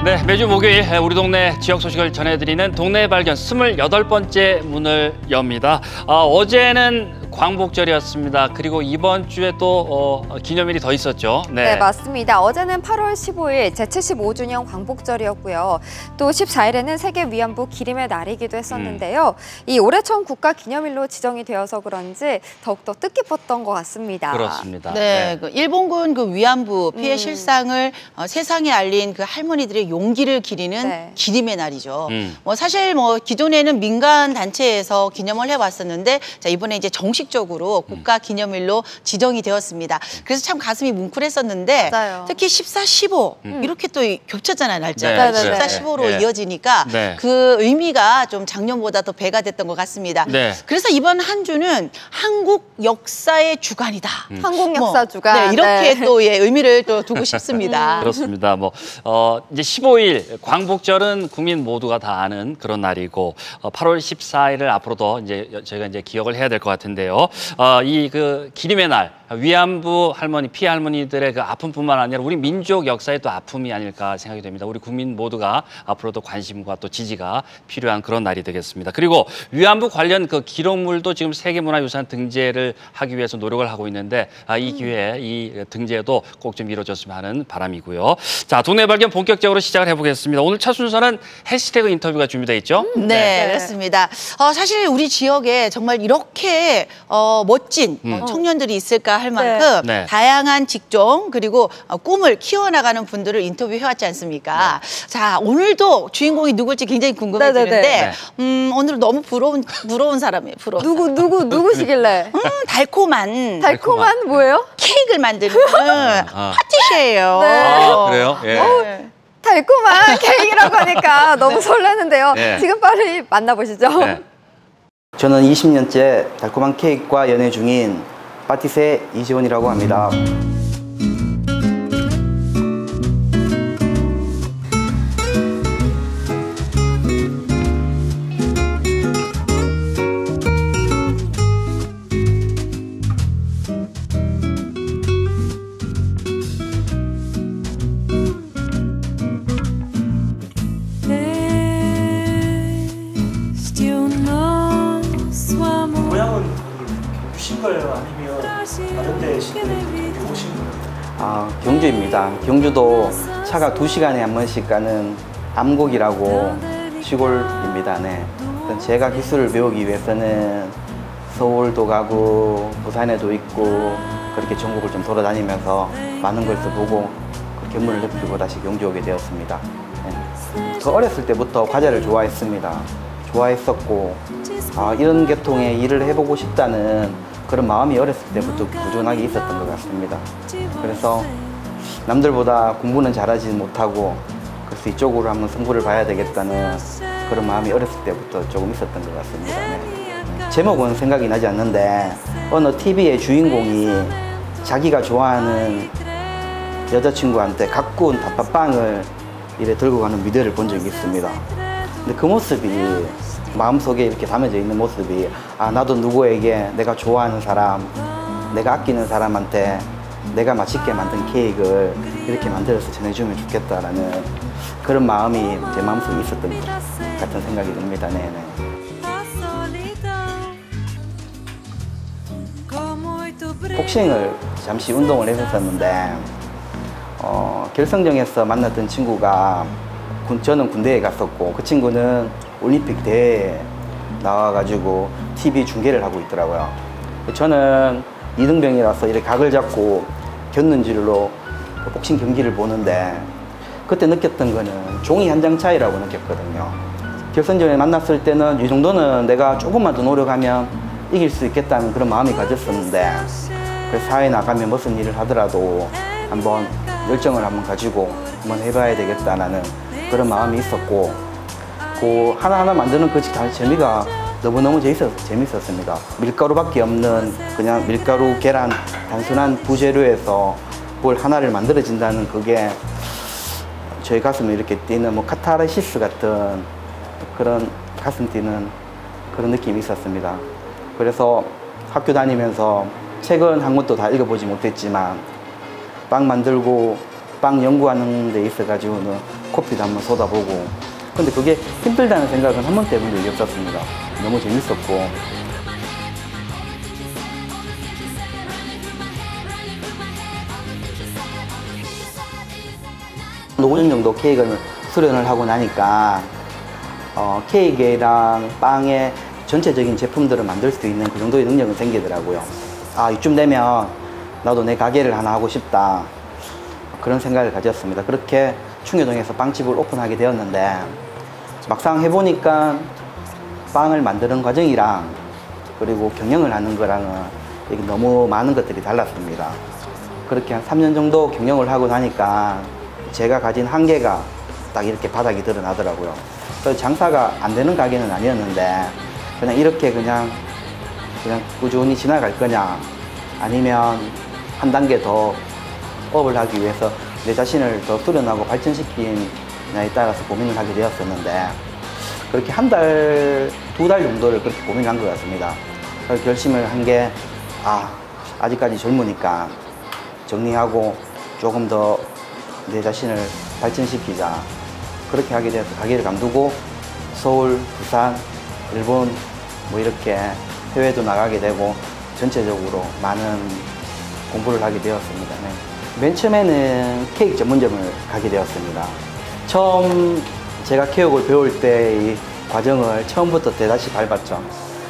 네, 매주 목요일 우리 동네 지역 소식을 전해드리는 동네 발견 28번째 문을 엽니다. 어제는 광복절이었습니다. 그리고 이번 주에 또 기념일이 더 있었죠. 네, 맞습니다. 어제는 8월 15일 제75주년 광복절이었고요. 또 14일에는 세계 위안부 기림의 날이기도 했었는데요. 이 올해 처음 국가 기념일로 지정이 되어서 그런지 더욱더 뜻깊었던 것 같습니다. 그렇습니다. 네, 그 일본군 그 위안부 피해 실상을 세상에 알린 그 할머니들의 용기를 기리는 기림의 날이죠. 뭐 사실 뭐 기존에는 민간 단체에서 기념을 해왔었는데 자 이번에 이제 정식적으로 국가 기념일로 지정이 되었습니다. 그래서 참 가슴이 뭉클했었는데 맞아요. 특히 14, 15 이렇게 또 겹쳤잖아요, 날짜가. 네, 14, 15로 이어지니까 그 의미가 좀 작년보다 더 배가 됐던 것 같습니다. 그래서 이번 한 주는 한국 역사의 주간이다. 한국 역사 주간. 네, 이렇게 또 의미를 또 두고 싶습니다. 그렇습니다. 뭐 이제 15일 광복절은 국민 모두가 다 아는 그런 날이고 8월 14일을 앞으로도 이제 저희가 이제 기억을 해야 될 것 같은데요. 이 그 기림의 날 위안부 할머니, 피해 할머니들의 그 아픔뿐만 아니라 우리 민족 역사의 또 아픔이 아닐까 생각이 됩니다. 우리 국민 모두가 앞으로도 관심과 또 지지가 필요한 그런 날이 되겠습니다. 그리고 위안부 관련 그 기록물도 지금 세계문화유산 등재를 하기 위해서 노력을 하고 있는데 이 기회에 이 등재도 꼭 좀 이루어졌으면 하는 바람이고요. 자, 동네 발견 본격적으로 시작을 해보겠습니다. 오늘 첫 순서는 해시태그 인터뷰가 준비되어 있죠? 네, 그렇습니다. 사실 우리 지역에 정말 이렇게 멋진 청년들이 있을까 할 만큼 다양한 직종 그리고 꿈을 키워나가는 분들을 인터뷰해왔지 않습니까? 자, 오늘도 주인공이 누굴지 굉장히 궁금해지는데 오늘 너무 부러운 사람이에요. 누구시길래? 달콤한 뭐예요? 케이크를 만드는 파티시예요. 그래요? 예. 달콤한 케이크라고 하니까 너무 설레는데요. 지금 빨리 만나보시죠. 저는 20년째 달콤한 케이크과 연애 중인 파티세 이지원이라고 합니다. 고향은 오신 거예요? 아니면 다른 데 오신 거예요? 경주입니다. 경주도 차가 2시간에 한 번씩 가는 암곡이라고 시골입니다. 네. 제가 기술을 배우기 위해서는 서울도 가고 부산에도 있고 그렇게 전국을 좀 돌아다니면서 많은 것을 보고 그 견문을 넓히고 다시 경주 오게 되었습니다. 네. 더 어렸을 때부터 과자를 좋아했습니다. 좋아했었고 이런 계통의 일을 해보고 싶다는 그런 마음이 어렸을 때부터 꾸준하게 있었던 것 같습니다. 그래서 남들보다 공부는 잘하지 못하고 그래서 이쪽으로 한번 승부를 봐야 되겠다는 그런 마음이 어렸을 때부터 조금 있었던 것 같습니다. 네. 제목은 생각이 나지 않는데 어느 TV의 주인공이 자기가 좋아하는 여자친구한테 갖고 온 단팥빵을 이래 들고 가는 비디오를 본 적이 있습니다. 근데 그 모습이 마음속에 이렇게 담아져 있는 모습이 나도 누구에게 내가 좋아하는 사람, 내가 아끼는 사람한테 내가 맛있게 만든 케이크를 이렇게 만들어서 전해주면 좋겠다라는 그런 마음이 제 마음속에 있었던 것 같은 생각이 듭니다. 네네. 복싱을 잠시 운동을 했었는데 결승전에서 만났던 친구가 저는 군대에 갔었고 그 친구는 올림픽 대회에 나와가지고 TV 중계를 하고 있더라고요. 저는 이등병이라서 이렇게 각을 잡고 곁눈질로 복싱 경기를 보는데 그때 느꼈던 거는 종이 한 장 차이라고 느꼈거든요. 결승전에 만났을 때는 이 정도는 내가 조금만 더 노력하면 이길 수 있겠다는 그런 마음이 가졌었는데 그래서 사회에 나가면 무슨 일을 하더라도 한번 열정을 한번 가지고 한번 해봐야 되겠다라는 그런 마음이 있었고 그 하나하나 만드는 그 재미가 너무너무 재밌었습니다. 밀가루밖에 없는 그냥 밀가루, 계란, 단순한 부재료에서 뭘 하나를 만들어진다는 그게 저희 가슴에 이렇게 뛰는 뭐 카타르시스 같은 그런 가슴 뛰는 그런 느낌이 있었습니다. 그래서 학교 다니면서 책은 한 권도 다 읽어보지 못했지만 빵 만들고 빵 연구하는 데 있어가지고는 커피도 한번 쏟아보고. 근데 그게 힘들다는 생각은 한 번도 해본 적이 없었습니다. 너무 재밌었고. 5년 정도 케이크를 수련을 하고 나니까 케이크랑 빵의 전체적인 제품들을 만들 수 있는 그 정도의 능력은 생기더라고요. 아, 이쯤 되면 나도 내 가게를 하나 하고 싶다, 그런 생각을 가졌습니다. 그렇게 충효동에서 빵집을 오픈하게 되었는데, 막상 해보니까 빵을 만드는 과정이랑 그리고 경영을 하는 거랑은 이게 너무 많은 것들이 달랐습니다. 그렇게 한 3년 정도 경영을 하고 나니까 제가 가진 한계가 딱 이렇게 바닥이 드러나더라고요. 그래서 장사가 안 되는 가게는 아니었는데, 그냥 이렇게 그냥 꾸준히 지나갈 거냐, 아니면 한 단계 더 업을 하기 위해서 내 자신을 더 수련하고 발전시키느냐에 따라서 고민을 하게 되었었는데, 그렇게 한 달, 2달 정도를 그렇게 고민을 한 것 같습니다. 그래서 결심을 한 게, 아직까지 젊으니까 정리하고 조금 더 내 자신을 발전시키자. 그렇게 하게 돼서 가게를 관두고 서울, 부산, 일본 뭐 이렇게 해외도 나가게 되고 전체적으로 많은 공부를 하게 되었습니다. 네. 맨 처음에는 케이크 전문점을 가게 되었습니다. 처음 제가 케이크를 배울 때의 과정을 처음부터 대다시 밟았죠.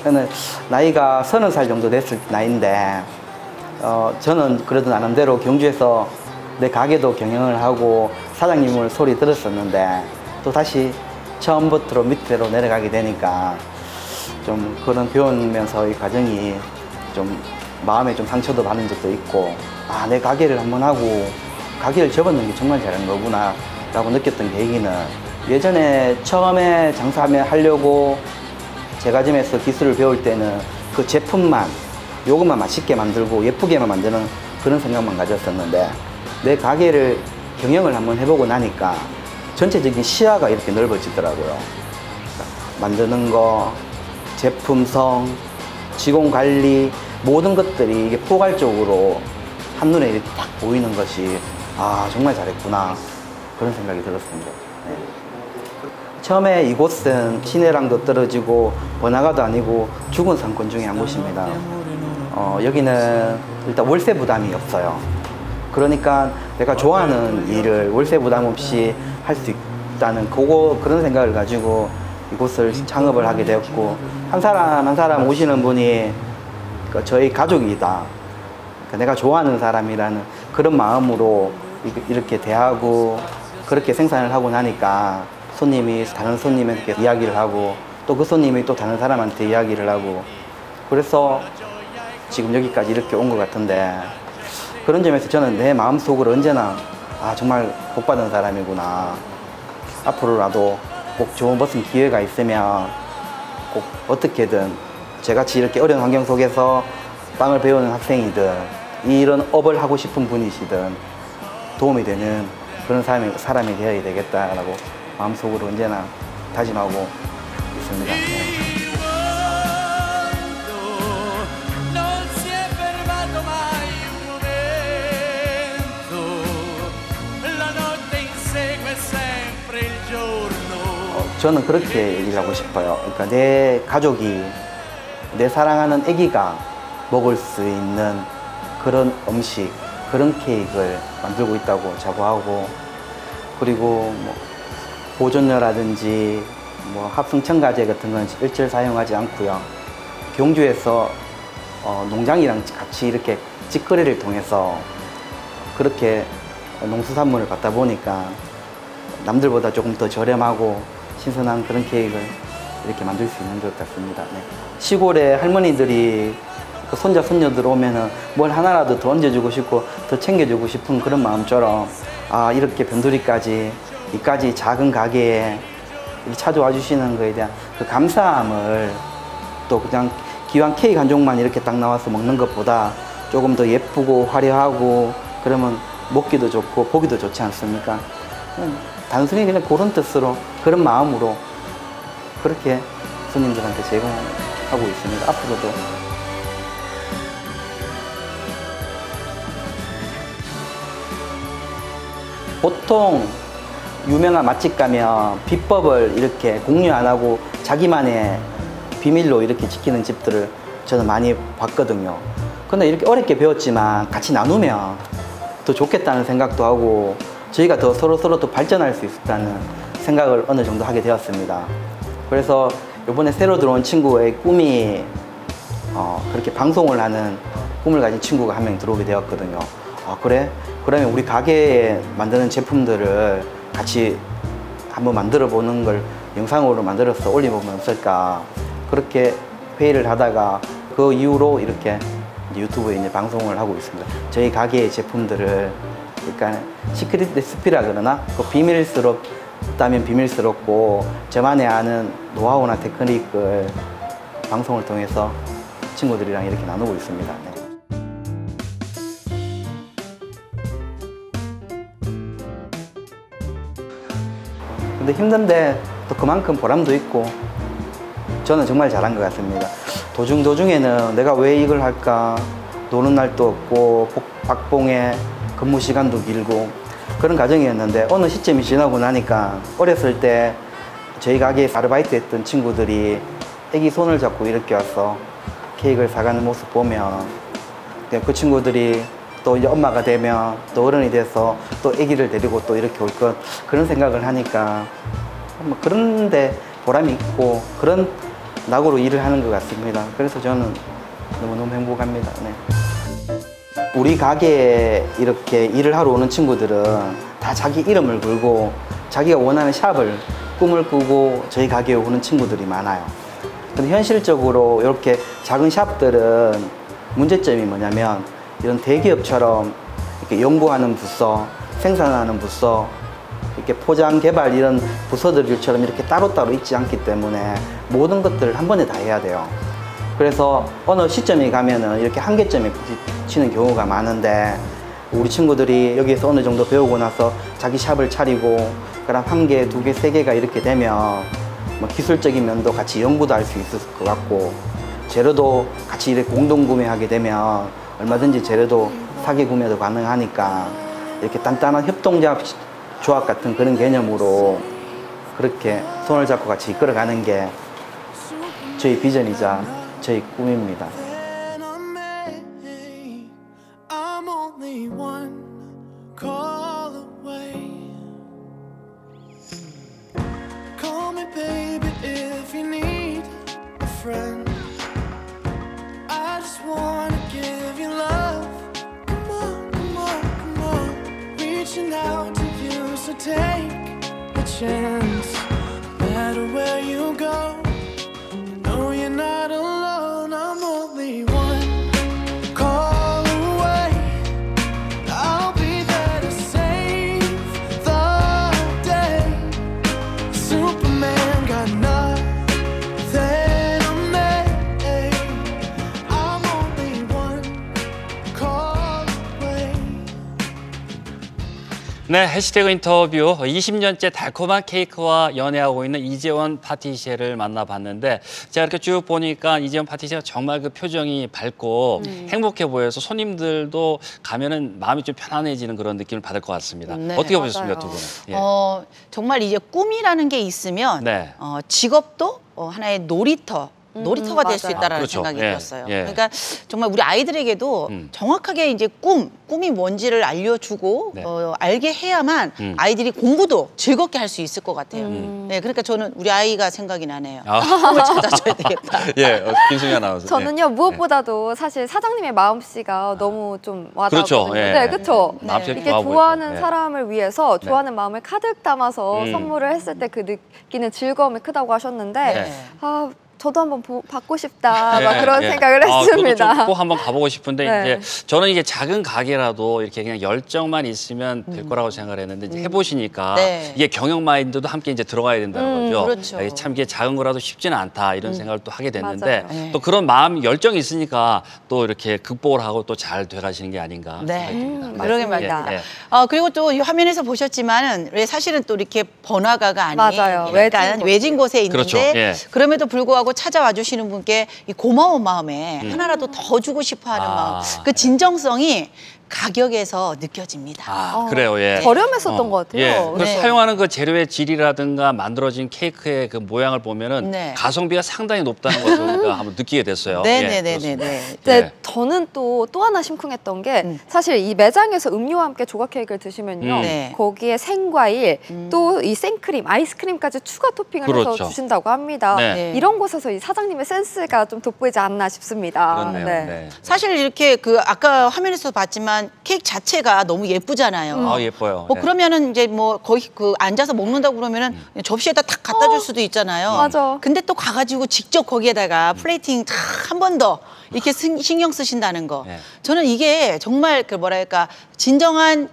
저는 나이가 30살 정도 됐을 나이인데, 저는 그래도 나름대로 경주에서 내 가게도 경영을 하고 사장님을 소리 들었었는데, 또 다시 처음부터 밑으로 내려가게 되니까 좀 그런 배우면서의 과정이 좀 마음에 좀 상처도 받은 적도 있고, 내 가게를 한번 하고 가게를 접었는 게 정말 잘한 거구나 라고 느꼈던 계기는, 예전에 처음에 하려고 제과점에서 기술을 배울 때는 그 제품만, 요것만 맛있게 만들고 예쁘게만 만드는 그런 생각만 가졌었는데, 내 가게를 경영을 한번 해보고 나니까 전체적인 시야가 이렇게 넓어지더라고요. 만드는 거, 제품성, 직원 관리, 모든 것들이 이게 포괄적으로 한눈에 이렇게 딱 보이는 것이, 정말 잘했구나, 그런 생각이 들었습니다. 네. 처음에 이곳은 시내랑도 떨어지고 번화가도 아니고 죽은 상권 중에 한 곳입니다. 여기는 일단 월세 부담이 없어요. 그러니까 내가 좋아하는 일을 월세 부담 없이 할 수 있다는 그런 생각을 가지고 이곳을 창업을 하게 되었고, 한 사람 한 사람 오시는 분이 저희 가족이다, 내가 좋아하는 사람이라는 그런 마음으로 이렇게 대하고, 그렇게 생산을 하고 나니까 손님이 다른 손님에게 이야기를 하고, 또 그 손님이 또 다른 사람한테 이야기를 하고, 그래서 지금 여기까지 이렇게 온 것 같은데, 그런 점에서 저는 내 마음속으로 언제나 정말 복받은 사람이구나, 앞으로라도 꼭 좋은 무슨 기회가 있으면 꼭 어떻게든 저같이 이렇게 어려운 환경 속에서 빵을 배우는 학생이든 이런 업을 하고 싶은 분이시든 도움이 되는 그런 사람이 되어야 되겠다라고 마음속으로 언제나 다짐하고 있습니다. 네. 저는 그렇게 얘기를 하고 싶어요. 그러니까 내 가족이, 내 사랑하는 아기가 먹을 수 있는 그런 음식, 그런 케이크를 만들고 있다고 자부하고, 그리고 뭐 보존료라든지 합성 첨가제 같은 건 일절 사용하지 않고요. 경주에서 농장이랑 같이 이렇게 직거래를 통해서 그렇게 농수산물을 받다 보니까 남들보다 조금 더 저렴하고 신선한 그런 케이크를 이렇게 만들 수 있는 것 같습니다. 네. 시골에 할머니들이 그 손자 손녀들 오면은 뭘 하나라도 더 얹어주고 싶고 더 챙겨주고 싶은 그런 마음처럼, 이렇게 변두리까지 이까지 작은 가게에 찾아와 주시는 거에 대한 그 감사함을, 또 그냥 기왕 케이크 한 종만 이렇게 딱 나와서 먹는 것보다 조금 더 예쁘고 화려하고 그러면 먹기도 좋고 보기도 좋지 않습니까? 단순히 그냥 그런 뜻으로, 그런 마음으로 그렇게 손님들한테 제공하고 있습니다. 앞으로도. 보통 유명한 맛집 가면 비법을 이렇게 공유 안 하고 자기만의 비밀로 이렇게 지키는 집들을 저는 많이 봤거든요. 근데 이렇게 어렵게 배웠지만 같이 나누면 더 좋겠다는 생각도 하고 저희가 더 서로 더 발전할 수 있다는 생각을 어느 정도 하게 되었습니다. 그래서 이번에 새로 들어온 친구의 꿈이 그렇게 방송을 하는 꿈을 가진 친구가 한 명 들어오게 되었거든요. 그래? 그러면 우리 가게에 만드는 제품들을 같이 한번 만들어 보는 걸 영상으로 만들어서 올려보면 어떨까, 그렇게 회의를 하다가 그 이후로 이렇게 유튜브에 이제 방송을 하고 있습니다. 저희 가게의 제품들을 약간 시크릿 레시피라 그러나 그 비밀스럽다면 비밀스럽고 저만의 아는 노하우나 테크닉을 방송을 통해서 친구들이랑 이렇게 나누고 있습니다. 네. 근데 힘든데 또 그만큼 보람도 있고 저는 정말 잘한 것 같습니다. 도중에는 내가 왜 이걸 할까, 노는 날도 없고 박봉에 근무 시간도 길고 그런 과정이었는데 어느 시점이 지나고 나니까 어렸을 때 저희 가게에서 아르바이트 했던 친구들이 애기 손을 잡고 이렇게 와서 케이크를 사가는 모습 보면 그 친구들이 또 이제 엄마가 되면 또 어른이 돼서 또 아기를 데리고 또 이렇게 올 것, 그런 생각을 하니까 그런데 보람이 있고 그런 낙으로 일을 하는 것 같습니다. 그래서 저는 너무너무 행복합니다. 네. 우리 가게에 이렇게 일을 하러 오는 친구들은 다 자기 이름을 걸고 자기가 원하는 샵을 꿈을 꾸고 저희 가게에 오는 친구들이 많아요. 근데 현실적으로 이렇게 작은 샵들은 문제점이 뭐냐면 이런 대기업처럼 이렇게 연구하는 부서, 생산하는 부서, 이렇게 포장, 개발 이런 부서들처럼 이렇게 따로따로 있지 않기 때문에 모든 것들을 한 번에 다 해야 돼요. 그래서 어느 시점에 가면은 이렇게 한계점에 부딪히는 경우가 많은데 우리 친구들이 여기에서 어느 정도 배우고 나서 자기 샵을 차리고 그럼 1개, 2개, 3개가 이렇게 되면 뭐 기술적인 면도 같이 연구도 할 수 있을 것 같고 재료도 같이 이렇게 공동 구매하게 되면 얼마든지 재료도 사기 구매도 가능하니까 이렇게 단단한 협동조합 같은 그런 개념으로 그렇게 손을 잡고 같이 이끌어가는 게 저희 비전이자 저희 꿈입니다. Take a chance, no matter where you go. No, you're not alone. I'm only one call away. I'll be there to save the day. Superman got nothing on me. I'm only one call away. 네, 해시태그 인터뷰 20년째 달콤한 케이크와 연애하고 있는 이재원 파티시에를 만나봤는데 제가 이렇게 쭉 보니까 이재원 파티시에가 정말 그 표정이 밝고 행복해 보여서 손님들도 가면은 마음이 좀 편안해지는 그런 느낌을 받을 것 같습니다. 네, 어떻게 맞아요. 보셨습니까, 두 분은? 예. 정말 이제 꿈이라는 게 있으면 네. 직업도 하나의 놀이터가 될 수 맞아요. 있다라는 그렇죠. 생각이 예, 들었어요. 예. 그러니까 정말 우리 아이들에게도 정확하게 이제 꿈이 뭔지를 알려주고 네. 알게 해야만 아이들이 공부도 즐겁게 할 수 있을 것 같아요. 네, 그러니까 저는 우리 아이가 생각이 나네요. 꿈을 찾아줘야 되겠다. 예, 김승희 아나운서. 저는요 무엇보다도 사실 사장님의 마음씨가 너무 좀 와닿거든요. 그렇죠. 예. 네, 그렇죠. 마음씨 이렇게 좋아 좋아하는 보이죠. 예. 사람을 위해서 좋아하는 마음을 가득 담아서 선물을 했을 때 그 느끼는 즐거움이 크다고 하셨는데 네. 아 저도 한번 받고 싶다 예, 막 그런 예. 생각을 저도 했습니다. 좀 꼭 한번 가보고 싶은데 네. 이제 저는 이게 작은 가게라도 이렇게 그냥 열정만 있으면 될 거라고 생각을 했는데 이제 해보시니까 네. 이게 경영 마인드도 함께 이제 들어가야 된다는 거죠. 그렇죠. 이게 참 이게 작은 거라도 쉽지는 않다 이런 생각을 또 하게 됐는데 맞아요. 네. 또 그런 마음 열정이 있으니까 또 이렇게 극복을 하고 또 잘 돼가시는 게 아닌가 네. 생각이 듭니다. 그러게 맞습니다. 말입니다. 예, 예. 그리고 또 이 화면에서 보셨지만은 왜 사실은 또 이렇게 번화가가 아닌 맞아요. 약간 외진 곳에 있는데 그렇죠. 예. 그럼에도 불구하고 찾아와 주시는 분께 이 고마운 마음에 하나라도 더 주고 싶어하는 아, 마음, 그 진정성이 가격에서 느껴집니다. 아, 그래요. 예. 저렴했었던 것 같아요. 예. 그 네. 사용하는 그 재료의 질이라든가 만들어진 케이크의 그 모양을 보면은 네. 가성비가 상당히 높다는 것을 우리가 한번 느끼게 됐어요. 예, 네네네네. 네, 저는 또 하나 심쿵했던 게 사실 이 매장에서 음료와 함께 조각 케이크를 드시면요. 네. 거기에 생과일 또 이 생크림, 아이스크림까지 추가 토핑을 그렇죠. 해서 주신다고 합니다. 네. 이런 곳에서 이 사장님의 센스가 좀 돋보이지 않나 싶습니다. 그렇네요. 네. 사실 이렇게 그 아까 화면에서 봤지만 케이크 자체가 너무 예쁘잖아요. 아, 예뻐요. 뭐 네. 그러면은 이제 뭐 거의 그 앉아서 먹는다고 그러면은 접시에다 탁 갖다 줄 수도 있잖아요. 맞아. 근데 또 가가지고 직접 거기에다가 플레이팅 한 번 더 이렇게 신경 쓰신다는 거. 네. 저는 이게 정말 그 뭐랄까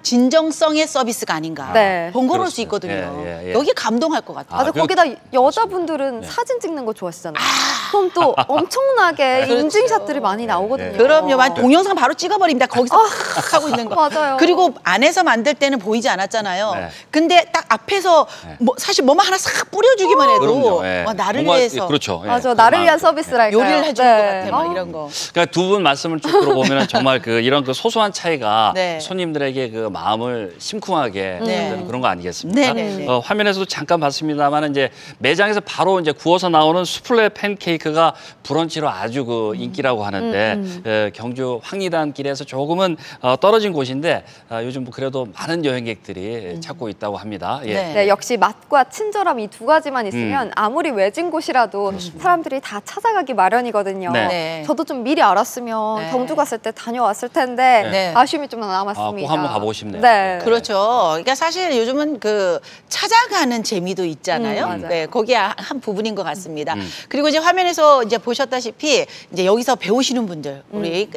진정성의 서비스가 아닌가. 네. 번거로울 수 그렇습니다. 있거든요. 예, 예, 예. 여기 감동할 것 같아요. 맞아, 그- 거기다 여자분들은 사진 찍는 거 좋아하시잖아요. 그럼 또 엄청나게 인증샷들이 많이 나오거든요. 네. 그럼요. 동영상 바로 찍어버립니다. 거기서 탁 하고 있는 거. 맞아요. 그리고 안에서 만들 때는 보이지 않았잖아요. 네. 근데 딱 앞에서 뭐 사실 뭐만 하나 싹 뿌려주기만 해도 그럼요. 예. 와, 나를 뭔가- 위해서 그렇죠. 예. 맞아, 나를 위한 마음. 서비스랄까요. 요리를 해주는 네. 것 같아. 막 이런 거. 그러니까 두 분 말씀을 쭉 들어보면 정말 그 이런 그 소소한 차이가 네. 손님들에게 그 마음을 심쿵하게 만드는 그런 거 아니겠습니까? 네네네. 화면에서도 잠깐 봤습니다만 이제 매장에서 바로 이제 구워서 나오는 수플레 팬케이크가 브런치로 아주 그 인기라고 하는데 경주 황리단 길에서 조금은 떨어진 곳인데 요즘 그래도 많은 여행객들이 찾고 있다고 합니다. 예. 네. 네, 역시 맛과 친절함 이 두 가지만 있으면 아무리 외진 곳이라도 사람들이 다 찾아가기 마련이거든요. 네. 네. 저도 좀 미리 알았으면 네. 경주 갔을 때 다녀왔을 텐데 네. 아쉬움이 좀 남았습니다. 꼭 한번 가보고 싶네요. 네. 그렇죠. 그러니까 사실 요즘은 그 찾아가는 재미도 있잖아요. 맞아요. 네, 거기에 한 부분인 것 같습니다. 그리고 이제 화면에서 이제 보셨다시피 이제 여기서 배우시는 분들, 우리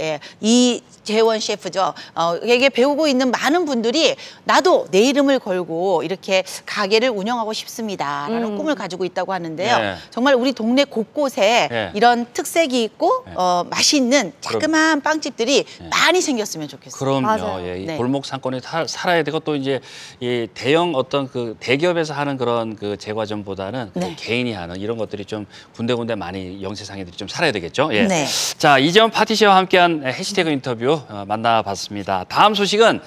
이재원 셰프죠. 이게 배우고 있는 많은 분들이 나도 내 이름을 걸고 이렇게 가게를 운영하고 싶습니다라는 꿈을 가지고 있다고 하는데요. 네. 정말 우리 동네 곳곳에 네. 이런 특색이 있고 맛있는 자그마한 빵집들이 많이 생겼으면 좋겠어요. 그럼요. 맞아요. 예, 이 네. 골목 상권이 살아야 되고 또 이제 이 대형 어떤 그 대기업에서 하는 그런 그 제과점보다는 그 네. 개인이 하는 이런 것들이 좀 군데군데 많이 영세상인들이 좀 살아야 되겠죠. 예. 네. 자, 이재원 파티시와 함께한 해시태그 인터뷰 만나봤습니다. 다음 소식은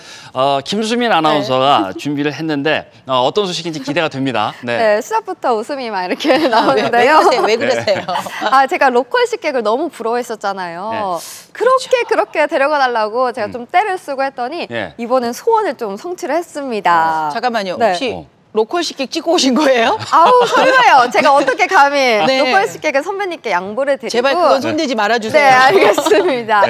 김수민 아나운서가 준비를 했는데 어떤 소식인지 기대가 됩니다. 네. 네, 시작부터 웃음이 막 이렇게 왜 나오는데요. 그러세요? 왜 그러세요? 아, 제가 로컬 식객을 너무 부러워했었잖아요. 그렇게 데려가 달라고 제가 좀 떼를 쓰고 했더니 예. 이번엔 소원을 좀 성취를 했습니다. 잠깐만요. 네. 혹시 로컬 식객 찍고 오신 거예요? 아우, 설마요. 제가 어떻게 감히 네. 로컬 식객은 선배님께 양보를 드리고 제발 그건 손대지 말아주세요. 네, 알겠습니다.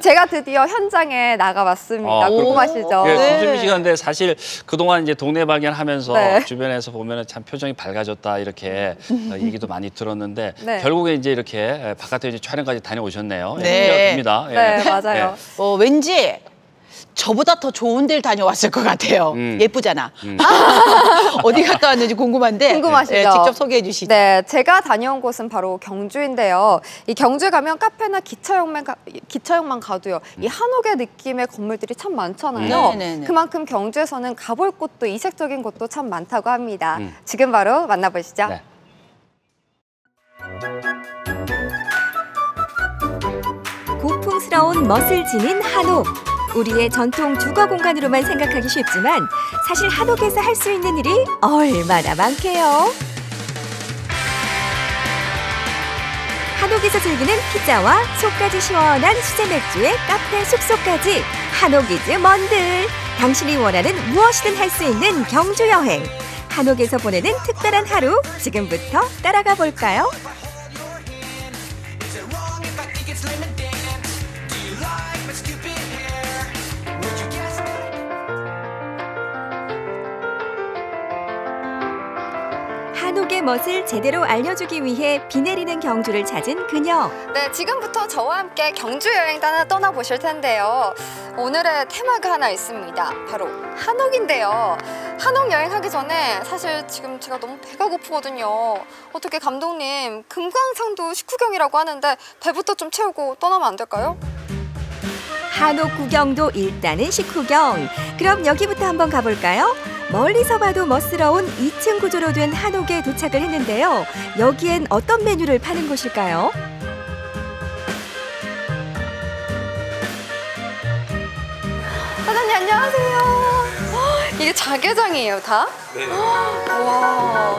제가 드디어 현장에 나가봤습니다. 그렇군요. 궁금하시죠? 예, 네. 김수민 씨가 근데 사실 그동안 이제 동네 발견하면서 네. 주변에서 보면은 참 표정이 밝아졌다 이렇게 얘기도 많이 들었는데 네. 결국에 이제 이렇게 바깥에 이제 촬영까지 다녀오셨네요. 네. 기대가 됩니다. 예. 네, 맞아요. 왠지 저보다 더 좋은 데를 다녀왔을 것 같아요. 예쁘잖아. 어디 갔다 왔는지 궁금한데 궁금하시죠? 네, 직접 소개해 주시죠. 네, 제가 다녀온 곳은 바로 경주인데요. 이 경주에 가면 카페나 기차역만 가도요. 이 한옥의 느낌의 건물들이 참 많잖아요. 네네네. 그만큼 경주에서는 가볼 곳도 이색적인 곳도 참 많다고 합니다. 지금 바로 만나보시죠. 네. 고풍스러운 멋을 지닌 한옥. 우리의 전통 주거 공간으로만 생각하기 쉽지만 사실 한옥에서 할 수 있는 일이 얼마나 많게요. 한옥에서 즐기는 피자와 속까지 시원한 수제 맥주에 카페 숙소까지 한옥이즈 먼들. 당신이 원하는 무엇이든 할 수 있는 경주 여행. 한옥에서 보내는 특별한 하루 지금부터 따라가 볼까요? 한옥의 멋을 제대로 알려주기 위해 비 내리는 경주를 찾은 그녀. 네, 지금부터 저와 함께 경주 여행단을 떠나보실 텐데요. 오늘의 테마가 하나 있습니다. 바로 한옥인데요. 한옥 여행하기 전에 사실 지금 제가 너무 배가 고프거든요. 어떻게 감독님, 금강산도 식후경이라고 하는데 배부터 좀 채우고 떠나면 안 될까요? 한옥 구경도 일단은 식후경. 그럼 여기부터 한번 가볼까요? 멀리서 봐도 멋스러운 2층 구조로 된 한옥에 도착을 했는데요. 여기엔 어떤 메뉴를 파는 곳일까요? 이게 자개장이에요, 다? 네. 와.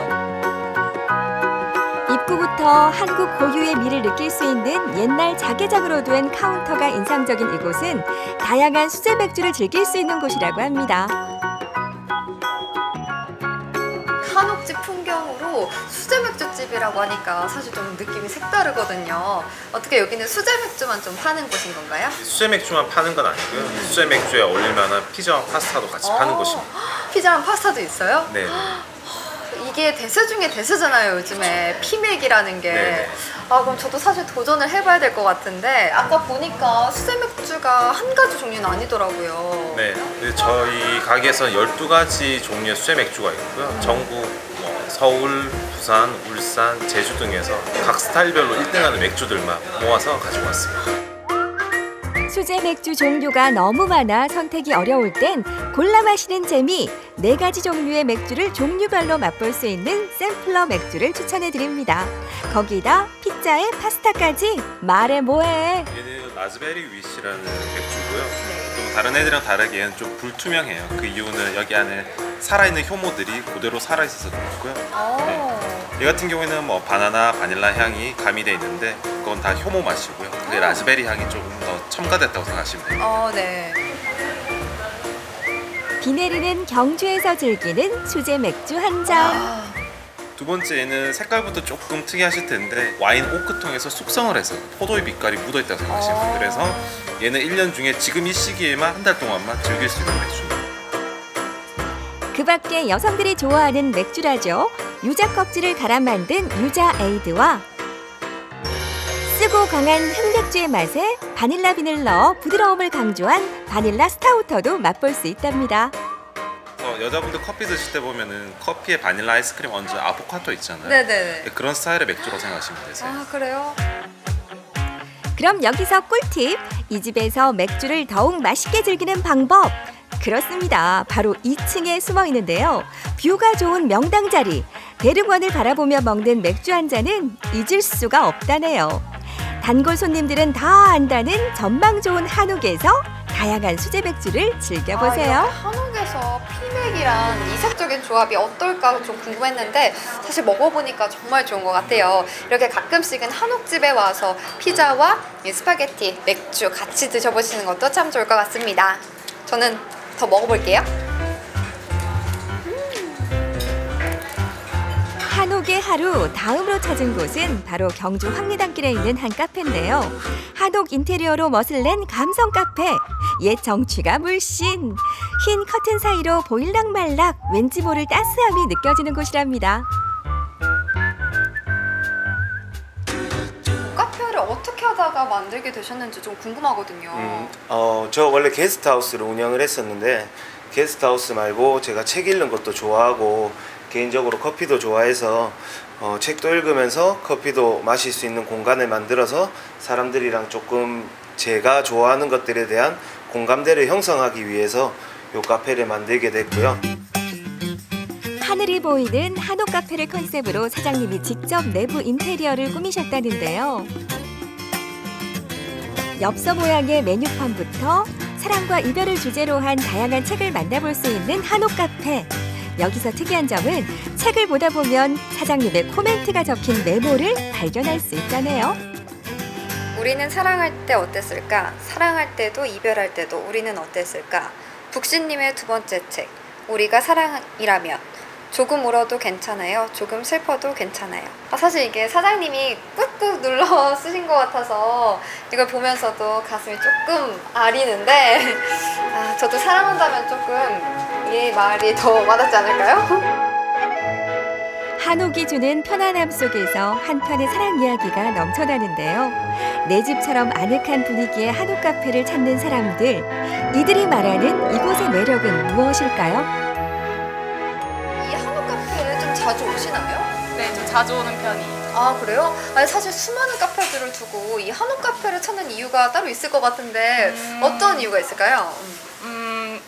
입구부터 한국 고유의 미를 느낄 수 있는 옛날 자개장으로 된 카운터가 인상적인 이곳은 다양한 수제 맥주를 즐길 수 있는 곳이라고 합니다. 한옥집 풍경으로 수제 맥주집이라고 하니까 사실 좀 느낌이 색다르거든요. 어떻게 여기는 수제 맥주만 좀 파는 곳인 건가요? 수제 맥주만 파는 건 아니고요. 수제 맥주에 어울릴 만한 피자와 파스타도 같이 파는 곳입니다. 피자랑 파스타도 있어요? 네. 이게 대세 중에 대세잖아요, 요즘에. 피맥이라는 게. 네네. 아, 그럼 저도 사실 도전을 해봐야 될 것 같은데 아까 보니까 수제 맥주가 한 가지 종류는 아니더라고요. 네. 저희 가게에서는 12가지 종류의 수제 맥주가 있고요. 전국 서울, 부산, 울산, 제주 등에서 각 스타일별로 1등하는 맥주들만 모아서 가지고 왔습니다. 수제 맥주 종류가 너무 많아 선택이 어려울 땐 골라 마시는 재미, 4가지 종류의 맥주를 종류별로 맛볼 수 있는 샘플러 맥주를 추천해 드립니다. 거기다 피자에 파스타까지 말해 뭐해. 얘는 라즈베리 위시라는 맥주고요. 좀 다른 애들이랑 다르게 얘는 좀 불투명해요. 그 이유는 여기 안에 살아있는 효모들이 그대로 살아있어서 그렇고요. 네. 얘 같은 경우에는 뭐 바나나, 바닐라 향이 가미돼 있는데 그건 다 효모 맛이고요. 그게 라즈베리 향이 조금 더 첨가됐다고 생각하시면 돼요. 네. 비 내리는 경주에서 즐기는 수제 맥주 한 잔. 두 번째는 색깔부터 조금 특이하실 텐데 와인 오크통에서 숙성을 해서 포도의 빛깔이 묻어있다고 생각하시면 돼요. 그래서 얘는 1년 중에 지금 이 시기에만 한 달 동안만 즐길 수 있는 맥주입니다. 그 밖에 여성들이 좋아하는 맥주라죠. 유자 껍질을 갈아 만든 유자 에이드와 쓰고 강한 흑맥주의 맛에 바닐라 빈을 넣어 부드러움을 강조한 바닐라 스타우터도 맛볼 수 있답니다. 여자분들 커피 드실 때 보면은 커피에 바닐라 아이스크림 얹은 아보카도 있잖아요. 네네. 그런 스타일의 맥주로 생각하시면 되세요. 아, 그래요? 그럼 여기서 꿀팁! 이 집에서 맥주를 더욱 맛있게 즐기는 방법! 그렇습니다. 바로 2층에 숨어 있는데요. 뷰가 좋은 명당 자리, 대릉원을 바라보며 먹는 맥주 한 잔은 잊을 수가 없다네요. 단골 손님들은 다 안다는 전망 좋은 한옥에서 다양한 수제 맥주를 즐겨보세요. 한옥에서 피맥이랑 이색적인 조합이 어떨까 좀 궁금했는데 사실 먹어보니까 정말 좋은 것 같아요. 이렇게 가끔씩은 한옥집에 와서 피자와 이 스파게티, 맥주 같이 드셔보시는 것도 참 좋을 것 같습니다. 저는 더 먹어볼게요. 한옥의 하루 다음으로 찾은 곳은 바로 경주 황리단길에 있는 한 카페인데요. 한옥 인테리어로 멋을 낸 감성 카페. 옛 정취가 물씬. 흰 커튼 사이로 보일락말락 왠지 모를 따스함이 느껴지는 곳이랍니다. 카페를 어떻게 하다가 만들게 되셨는지 좀 궁금하거든요. 저 원래 게스트하우스를 운영을 했었는데 게스트하우스 말고 제가 책 읽는 것도 좋아하고 개인적으로 커피도 좋아해서 책도 읽으면서 커피도 마실 수 있는 공간을 만들어서 사람들이랑 조금 제가 좋아하는 것들에 대한 공감대를 형성하기 위해서 이 카페를 만들게 됐고요. 하늘이 보이는 한옥 카페를 컨셉으로 사장님이 직접 내부 인테리어를 꾸미셨다는데요. 엽서 모양의 메뉴판부터 사랑과 이별을 주제로 한 다양한 책을 만나볼 수 있는 한옥 카페. 여기서 특이한 점은 책을 보다 보면 사장님의 코멘트가 적힌 메모를 발견할 수 있다네요. 우리는 사랑할 때 어땠을까? 사랑할 때도 이별할 때도 우리는 어땠을까? 북신님의 두 번째 책, 우리가 사랑이라면. 조금 울어도 괜찮아요. 조금 슬퍼도 괜찮아요. 사실 이게 사장님이 꾹꾹 눌러 쓰신 것 같아서 이걸 보면서도 가슴이 조금 아리는데 저도 사랑한다면 조금 이 말이 더 와닿지 않을까요? 한옥이 주는 편안함 속에서 한 편의 사랑 이야기가 넘쳐나는데요. 내 집처럼 아늑한 분위기의 한옥 카페를 찾는 사람들, 이들이 말하는 이곳의 매력은 무엇일까요? 자주 오시나요? 네, 좀 자주 오는 편이에요. 아, 그래요? 아니, 사실 수많은 카페들을 두고 이 한옥 카페를 찾는 이유가 따로 있을 것 같은데 어떤 이유가 있을까요?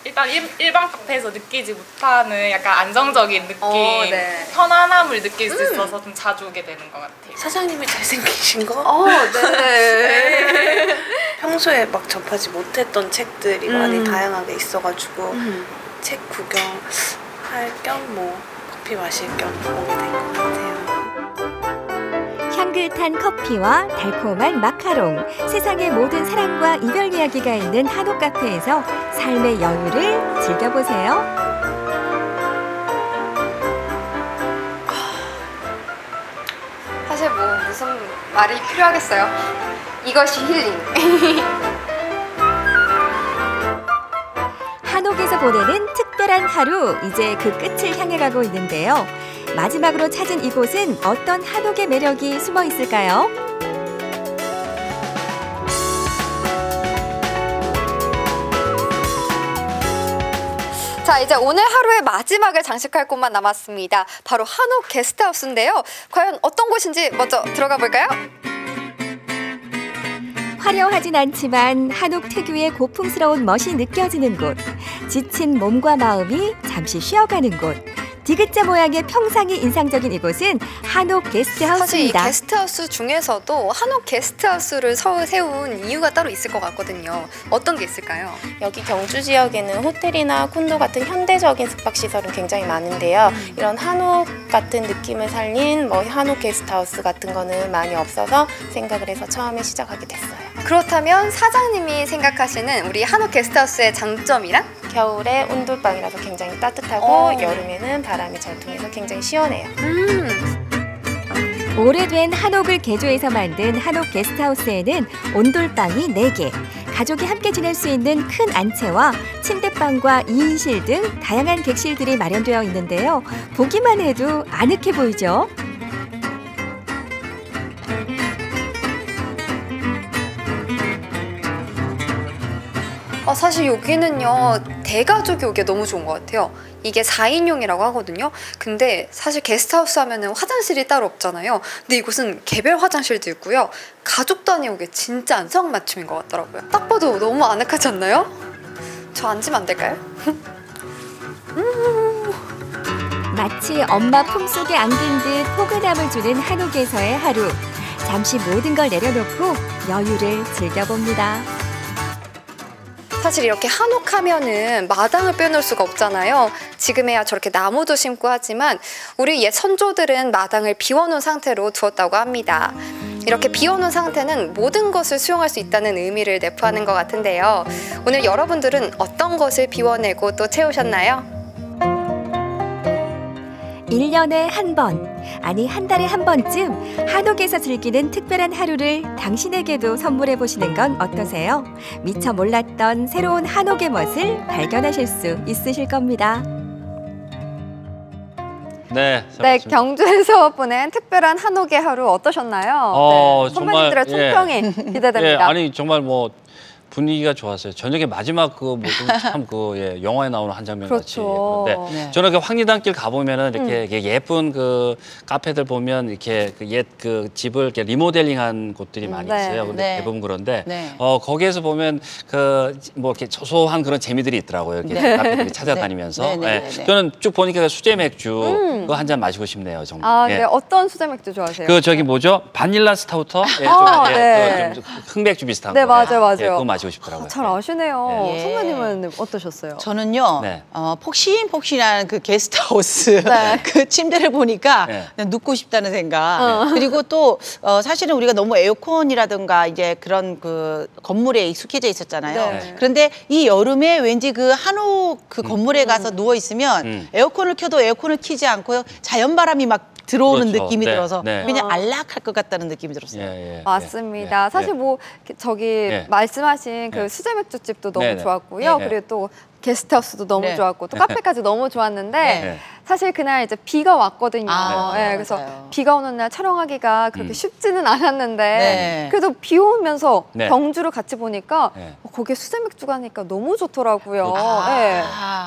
일단 일반 카페에서 느끼지 못하는 약간 안정적인 느낌, 네. 편안함을 느낄 수 있어서 좀 자주 오게 되는 것 같아요. 사장님이 잘생기신 거? 네. 평소에 막 접하지 못했던 책들이 많이 다양하게 있어가지고 책 구경할 겸 뭐 커피 마실 겸 오게 된 것 같아요. 향긋한 커피와 달콤한 마카롱, 세상의 모든 사랑과 이별 이야기가 있는 한옥 카페에서 삶의 여유를 즐겨보세요. 사실 뭐 무슨 말이 필요하겠어요. 이것이 힐링. 한옥에서 보내는 특별한 하루, 이제 그 끝을 향해 가고 있는데요. 마지막으로 찾은 이곳은 어떤 한옥의 매력이 숨어 있을까요? 자, 이제 오늘 하루의 마지막을 장식할 곳만 남았습니다. 바로 한옥 게스트하우스인데요. 과연 어떤 곳인지 먼저 들어가 볼까요? 화려하진 않지만 한옥 특유의 고풍스러운 멋이 느껴지는 곳. 지친 몸과 마음이 잠시 쉬어가는 곳. 디귿자 모양의 평상이 인상적인 이곳은 한옥 게스트하우스입니다. 사실 이 게스트하우스 중에서도 한옥 게스트하우스를 세운 이유가 따로 있을 것 같거든요. 어떤 게 있을까요? 여기 경주 지역에는 호텔이나 콘도 같은 현대적인 숙박시설은 굉장히 많은데요. 이런 한옥 같은 느낌을 살린 뭐 한옥 게스트하우스 같은 거는 많이 없어서 생각을 해서 처음에 시작하게 됐어요. 그렇다면 사장님이 생각하시는 우리 한옥 게스트하우스의 장점이란? 겨울에 온돌방이라서 굉장히 따뜻하고 여름에는 바람이 잘 통해서 굉장히 시원해요. 오래된 한옥을 개조해서 만든 한옥 게스트하우스에는 온돌방이 4개, 가족이 함께 지낼 수 있는 큰 안채와 침대방과 2인실 등 다양한 객실들이 마련되어 있는데요. 보기만 해도 아늑해 보이죠? 사실 여기는요, 대가족이 오기에 너무 좋은 것 같아요. 이게 4인용이라고 하거든요. 근데 사실 게스트하우스 하면은 화장실이 따로 없잖아요. 근데 이곳은 개별 화장실도 있고요. 가족 단위 오기에 진짜 안성맞춤인 것 같더라고요. 딱 봐도 너무 아늑하지 않나요? 저 앉으면 안 될까요? 마치 엄마 품속에 안긴 듯 포근함을 주는 한옥에서의 하루. 잠시 모든 걸 내려놓고 여유를 즐겨봅니다. 사실 이렇게 한옥하면은 마당을 빼놓을 수가 없잖아요. 지금에야 저렇게 나무도 심고 하지만 우리 옛 선조들은 마당을 비워놓은 상태로 두었다고 합니다. 이렇게 비워놓은 상태는 모든 것을 수용할 수 있다는 의미를 내포하는 것 같은데요. 오늘 여러분들은 어떤 것을 비워내고 또 채우셨나요? 1년에 한 번, 아니 한 달에 한 번쯤 한옥에서 즐기는 특별한 하루를 당신에게도 선물해 보시는 건 어떠세요? 미처 몰랐던 새로운 한옥의 멋을 발견하실 수 있으실 겁니다. 네, 경주에서 보낸 특별한 한옥의 하루 어떠셨나요? 네, 선배님들의 총평이 기대됩니다. 예, 아니 정말 뭐 분위기가 좋았어요. 저녁에 마지막 그 모습 참 그 영화에 나오는 한 장면 같이. 그렇죠. 그런데 저는 그 황리단길 가보면은 이렇게 예쁜 그 카페들 보면 이렇게 그 옛 그 집을 이렇게 리모델링한 곳들이 많이 있어요. 근데 대부분 그런데 거기에서 보면 그 뭐 이렇게 소소한 그런 재미들이 있더라고요. 이렇게 카페들이 찾아다니면서. 저는 쭉 보니까 수제 맥주 그거 한 잔 마시고 싶네요. 정말. 네. 어떤 수제 맥주 좋아하세요? 그 저기 뭐죠? 바닐라 스타우터? 좀 흑맥주 비슷한 거. 네, 맞아요. 그거 마시고 싶더라고요. 잘 아시네요. 선배님은 어떠셨어요? 저는요, 폭신폭신한 그 게스트하우스 그 침대를 보니까 그냥 눕고 싶다는 생각. 그리고 또 사실은 우리가 너무 에어컨이라든가 이제 그런 그 건물에 익숙해져 있었잖아요. 그런데 이 여름에 왠지 그 한옥 그 건물에 가서 누워 있으면 에어컨을 켜도 에어컨을 켜지 않고요, 자연바람이 막 들어오는 느낌이 들어서 그냥 안락할 것 같다는 느낌이 들었어요. 맞습니다. 사실 뭐 저기 말씀하신 그 수제 맥주집도 너무 좋았고요. 그리고 또 게스트하우스도 너무 좋았고 또 카페까지 너무 좋았는데 사실 그날 이제 비가 왔거든요. 그래서 비가 오는 날 촬영하기가 그렇게 쉽지는 않았는데 그래도 비 오면서 경주를 같이 보니까 거기에 수제 맥주가 하니까 너무 좋더라고요.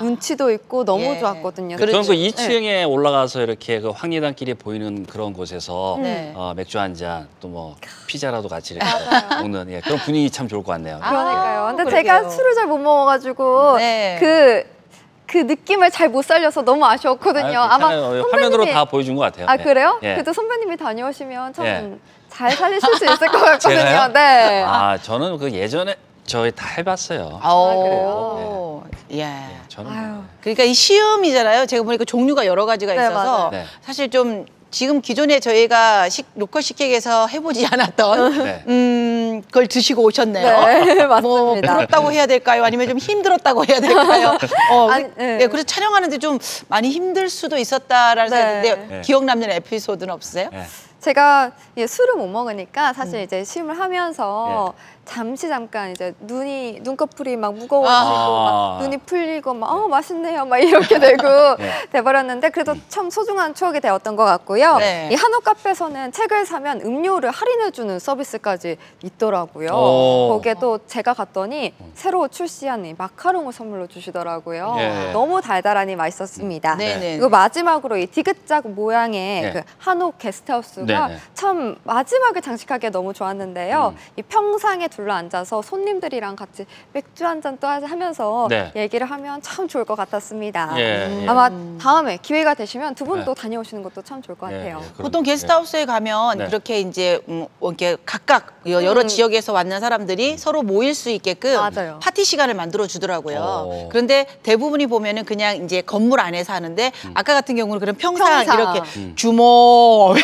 운치도 있고 너무 좋았거든요. 저는 그 2층에 올라가서 이렇게 그 황리단길이 보이는 그런 곳에서 맥주 한 잔 또 뭐 피자라도 같이 이렇게 먹는 그런 분위기 참 좋을 것 같네요. 그러니까요. 근데 제가 술을 잘 못 먹어가지고 그 느낌을 잘 못 살려서 너무 아쉬웠거든요. 아마 선배님이... 화면으로 다 보여준 것 같아요. 아, 그래요? 그래도 선배님이 다녀오시면 참 잘 살리실 수 있을 것 같거든요. 제가요? 저는 그 예전에 저희 다 해봤어요. 그래요? 예. 저는 그러니까 이 시음이잖아요. 제가 보니까 종류가 여러 가지가 네, 있어서 네. 사실 좀 지금 기존에 저희가 로컬 식객에서 해보지 않았던 네. 걸 드시고 오셨네요. 네, 맞습니다. 뭐 부럽다고 해야 될까요? 아니면 좀 힘들었다고 해야 될까요? 아니, 네. 네, 그래서 촬영하는데 좀 많이 힘들 수도 있었다라는 네. 생각이 드는데 네. 기억 남는 에피소드는 없으세요? 네. 제가 술을 못 먹으니까 사실 이제 시음을 하면서 잠깐 이제 눈꺼풀이 막 무거워지고 막 눈이 풀리고 막 맛있네요 막 이렇게 되고 돼버렸는데 그래도 참 소중한 추억이 되었던 것 같고요. 네. 이 한옥 카페에서는 책을 사면 음료를 할인해주는 서비스까지 있더라고요. 거기에 또 제가 갔더니 새로 출시한 이 마카롱을 선물로 주시더라고요. 예. 너무 달달하니 맛있었습니다. 네네. 그리고 마지막으로 이 디귿자 모양의 그 한옥 게스트하우스가 네네. 참 마지막을 장식하기에 너무 좋았는데요. 이 평상에 둘러앉아서 손님들이랑 같이 맥주 한 잔 또 하면서 네. 얘기를 하면 참 좋을 것 같았습니다. 예. 아마 다음에 기회가 되시면 두 분도 다녀오시는 것도 참 좋을 것 같아요. 보통 게스트하우스에 가면 네. 그렇게 이제 이렇게 각각 여러 지역에서 왔는 사람들이 서로 모일 수 있게끔 맞아요. 파티 시간을 만들어 주더라고요. 오. 그런데 대부분이 보면은 그냥 이제 건물 안에서 하는데 아까 같은 경우는 그런 평상 이렇게 주모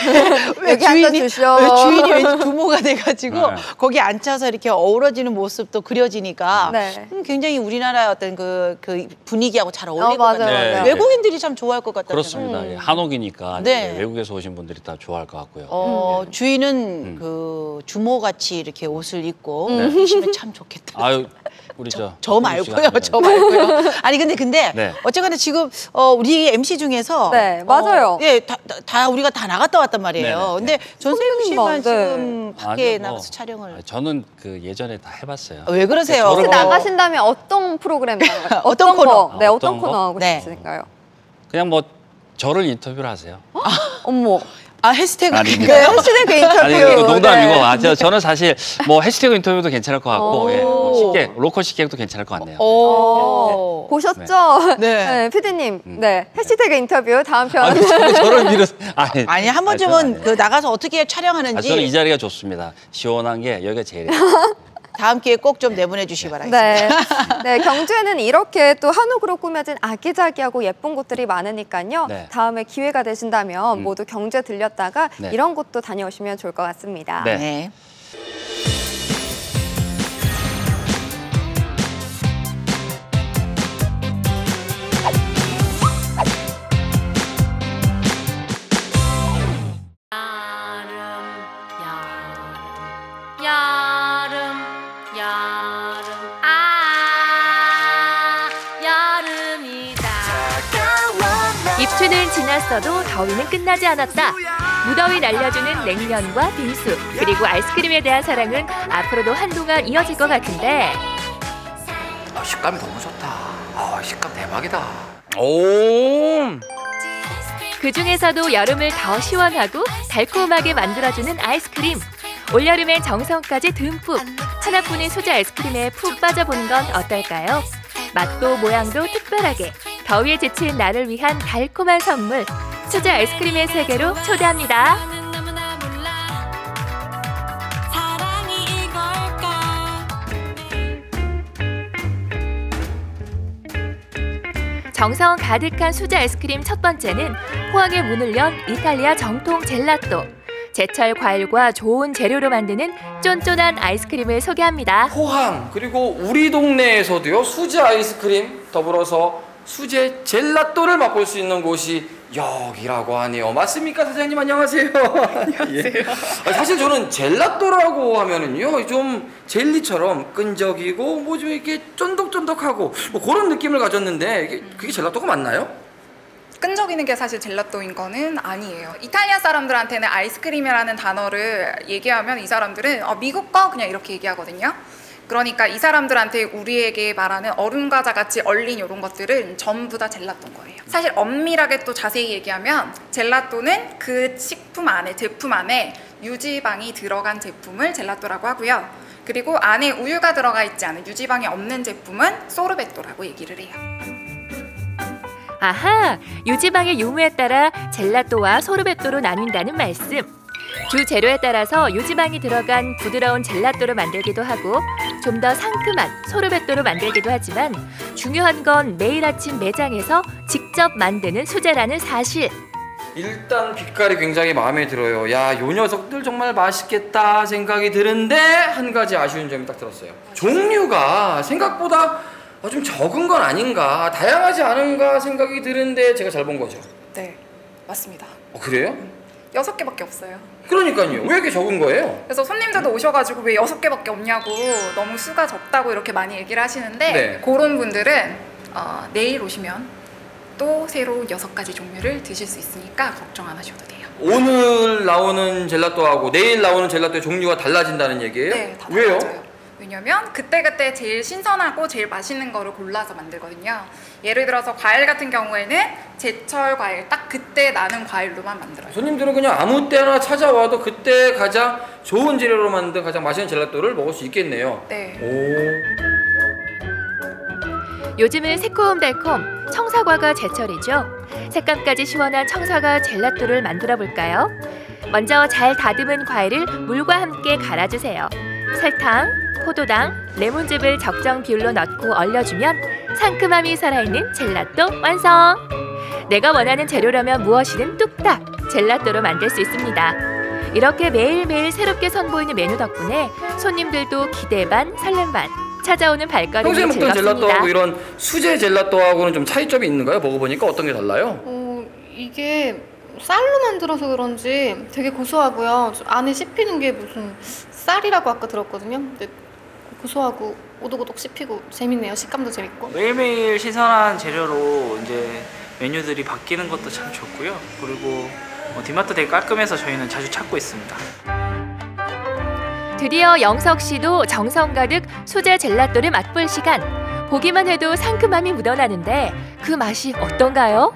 왜 여기 앉아주셔. 왜 주인이 왠지 주모가 돼가지고 네. 거기 앉혀서 이렇게 어우러지는 모습도 그려지니까 네. 굉장히 우리나라의 어떤 그 분위기하고 잘 어울릴 것 맞아요, 같아요. 맞아요. 외국인들이 참 좋아할 것 같다는 그렇습니다. 예, 한옥이니까 네. 이제 외국에서 오신 분들이 다 좋아할 것 같고요. 주인은 그 주모같이 이렇게 옷을 입고 계시면 참 좋겠다. 아유, 우리 저 말고요, 저 말고요. 아니 근데 네. 어쨌거나 지금 우리 MC 중에서 네, 맞아요. 예, 다 우리가 다 나갔다 왔단 말이에요. 네네. 근데 전세윤 씨만 네. 지금 밖에 아니요, 나가서 촬영을. 저는 그 예전에 다 해봤어요. 왜 그러세요? 혹시 저를 나가신다면 어떤 프로그램 나가요? 어떤 코너? 네, 어떤 어떤 거? 코너 하고 네. 싶으신가요? 그냥 뭐 저를 인터뷰를 하세요. 어머. 해시태그 아닙니다. 그인가요? 해시태그 인터뷰. 아니 이거 농담이고 네. 저는 사실 뭐 해시태그 인터뷰도 괜찮을 것 같고 예, 뭐 식객 로컬 식객도 괜찮을 것 같네요. 보셨죠? 네. 네, 피디님. 네, 해시태그 인터뷰 다음 편. 아니 자꾸 저를 밀어 아니 한 번쯤은 그 나가서 어떻게 촬영하는지 저는 이 자리가 좋습니다. 시원한 게 여기가 제일. 다음 기회에 꼭 좀 내보내 주시기 바라겠습니다. 네. 네, 경주에는 이렇게 또 한옥으로 꾸며진 아기자기하고 예쁜 곳들이 많으니까요. 네. 다음에 기회가 되신다면 모두 경주에 들렸다가 네. 이런 곳도 다녀오시면 좋을 것 같습니다. 네. 네. 입추는 지났어도 더위는 끝나지 않았다. 무더위 날려주는 냉면과 빙수, 그리고 아이스크림에 대한 사랑은 앞으로도 한동안 이어질 것 같은데 식감이 너무 좋다. 식감 대박이다. 오. 그중에서도 여름을 더 시원하고 달콤하게 만들어주는 아이스크림. 올여름엔 정성까지 듬뿍 하나뿐인 수제 아이스크림에 푹 빠져보는 건 어떨까요? 맛도 모양도 특별하게 더위에 지친 나를 위한 달콤한 선물 수제 아이스크림의 세계로 초대합니다. 정성 가득한 수제 아이스크림 첫 번째는 포항에 문을 연 이탈리아 정통 젤라또. 제철 과일과 좋은 재료로 만드는 쫀쫀한 아이스크림을 소개합니다. 포항 그리고 우리 동네에서도요 수제 아이스크림 더불어서 수제 젤라또를 맛볼 수 있는 곳이 여기라고 하네요. 맞습니까 사장님? 안녕하세요. 안녕하세요. 사실 저는 젤라또라고 하면은요 좀 젤리처럼 끈적이고 뭐 좀 이렇게 쫀득쫀득하고 뭐 그런 느낌을 가졌는데 그게 젤라또가 맞나요? 끈적이는 게 사실 젤라또인 거는 아니에요. 이탈리아 사람들한테는 아이스크림이라는 단어를 얘기하면 이 사람들은 미국 거 그냥 이렇게 얘기하거든요. 그러니까 이 사람들한테 우리에게 말하는 얼음 과자 같이 얼린 이런 것들은 전부 다 젤라또인 거예요. 사실 엄밀하게 또 자세히 얘기하면 젤라또는 그 식품 안에 제품 안에 유지방이 들어간 제품을 젤라또라고 하고요. 그리고 안에 우유가 들어가 있지 않은 유지방이 없는 제품은 소르베토라고 얘기를 해요. 아하, 유지방의 유무에 따라 젤라또와 소르베토로 나뉜다는 말씀. 주 재료에 따라서 유지방이 들어간 부드러운 젤라또를 만들기도 하고 좀 더 상큼한 소르베토로 만들기도 하지만 중요한 건 매일 아침 매장에서 직접 만드는 수제라는 사실. 일단 빛깔이 굉장히 마음에 들어요. 야, 요 녀석들 정말 맛있겠다 생각이 드는데 한 가지 아쉬운 점이 딱 들었어요. 종류가 생각보다 좀 적은 건 아닌가, 다양하지 않은가 생각이 드는데 제가 잘 본 거죠? 네, 맞습니다. 그래요? 6개밖에 없어요. 그러니까요. 왜 이렇게 적은 거예요? 그래서 손님들도 오셔가지고 왜 6개밖에 없냐고 너무 수가 적다고 이렇게 많이 얘기를 하시는데 네. 그런 분들은 내일 오시면 또 새로운 6가지 종류를 드실 수 있으니까 걱정 안 하셔도 돼요. 오늘 나오는 젤라또하고 내일 나오는 젤라또의 종류가 달라진다는 얘기예요? 네, 다 왜요? 달라져요. 왜냐면 그때그때 제일 신선하고 제일 맛있는 거를 골라서 만들거든요. 예를 들어서 과일 같은 경우에는 제철 과일, 딱 그때 나는 과일로만 만들어요. 손님들은 그냥 아무 때나 찾아와도 그때 가장 좋은 재료로 만든 가장 맛있는 젤라또를 먹을 수 있겠네요. 네. 요즘은 새콤달콤 청사과가 제철이죠. 색감까지 시원한 청사과 젤라또를 만들어 볼까요? 먼저 잘 다듬은 과일을 물과 함께 갈아주세요. 설탕, 포도당, 레몬즙을 적정 비율로 넣고 얼려주면 상큼함이 살아있는 젤라또 완성! 내가 원하는 재료라면 무엇이든 뚝딱 젤라또로 만들 수 있습니다. 이렇게 매일매일 새롭게 선보이는 메뉴 덕분에 손님들도 기대 반 설렘 반 찾아오는 발걸음이 평소에 먹던 즐겁습니다. 젤라또하고 이런 수제 젤라또하고는 좀 차이점이 있는가요? 먹어보니까 어떤 게 달라요? 이게 쌀로 만들어서 그런지 되게 고소하고요. 안에 씹히는 게 무슨 쌀이라고 아까 들었거든요. 근데 고소하고 오독오독 씹히고 재밌네요. 식감도 재밌고. 매일매일 신선한 재료로 이제 메뉴들이 바뀌는 것도 참 좋고요. 그리고 디마트 되게 깔끔해서 저희는 자주 찾고 있습니다. 드디어 영석 씨도 정성 가득 수제 젤라또를 맛볼 시간. 보기만 해도 상큼함이 묻어나는데 그 맛이 어떤가요?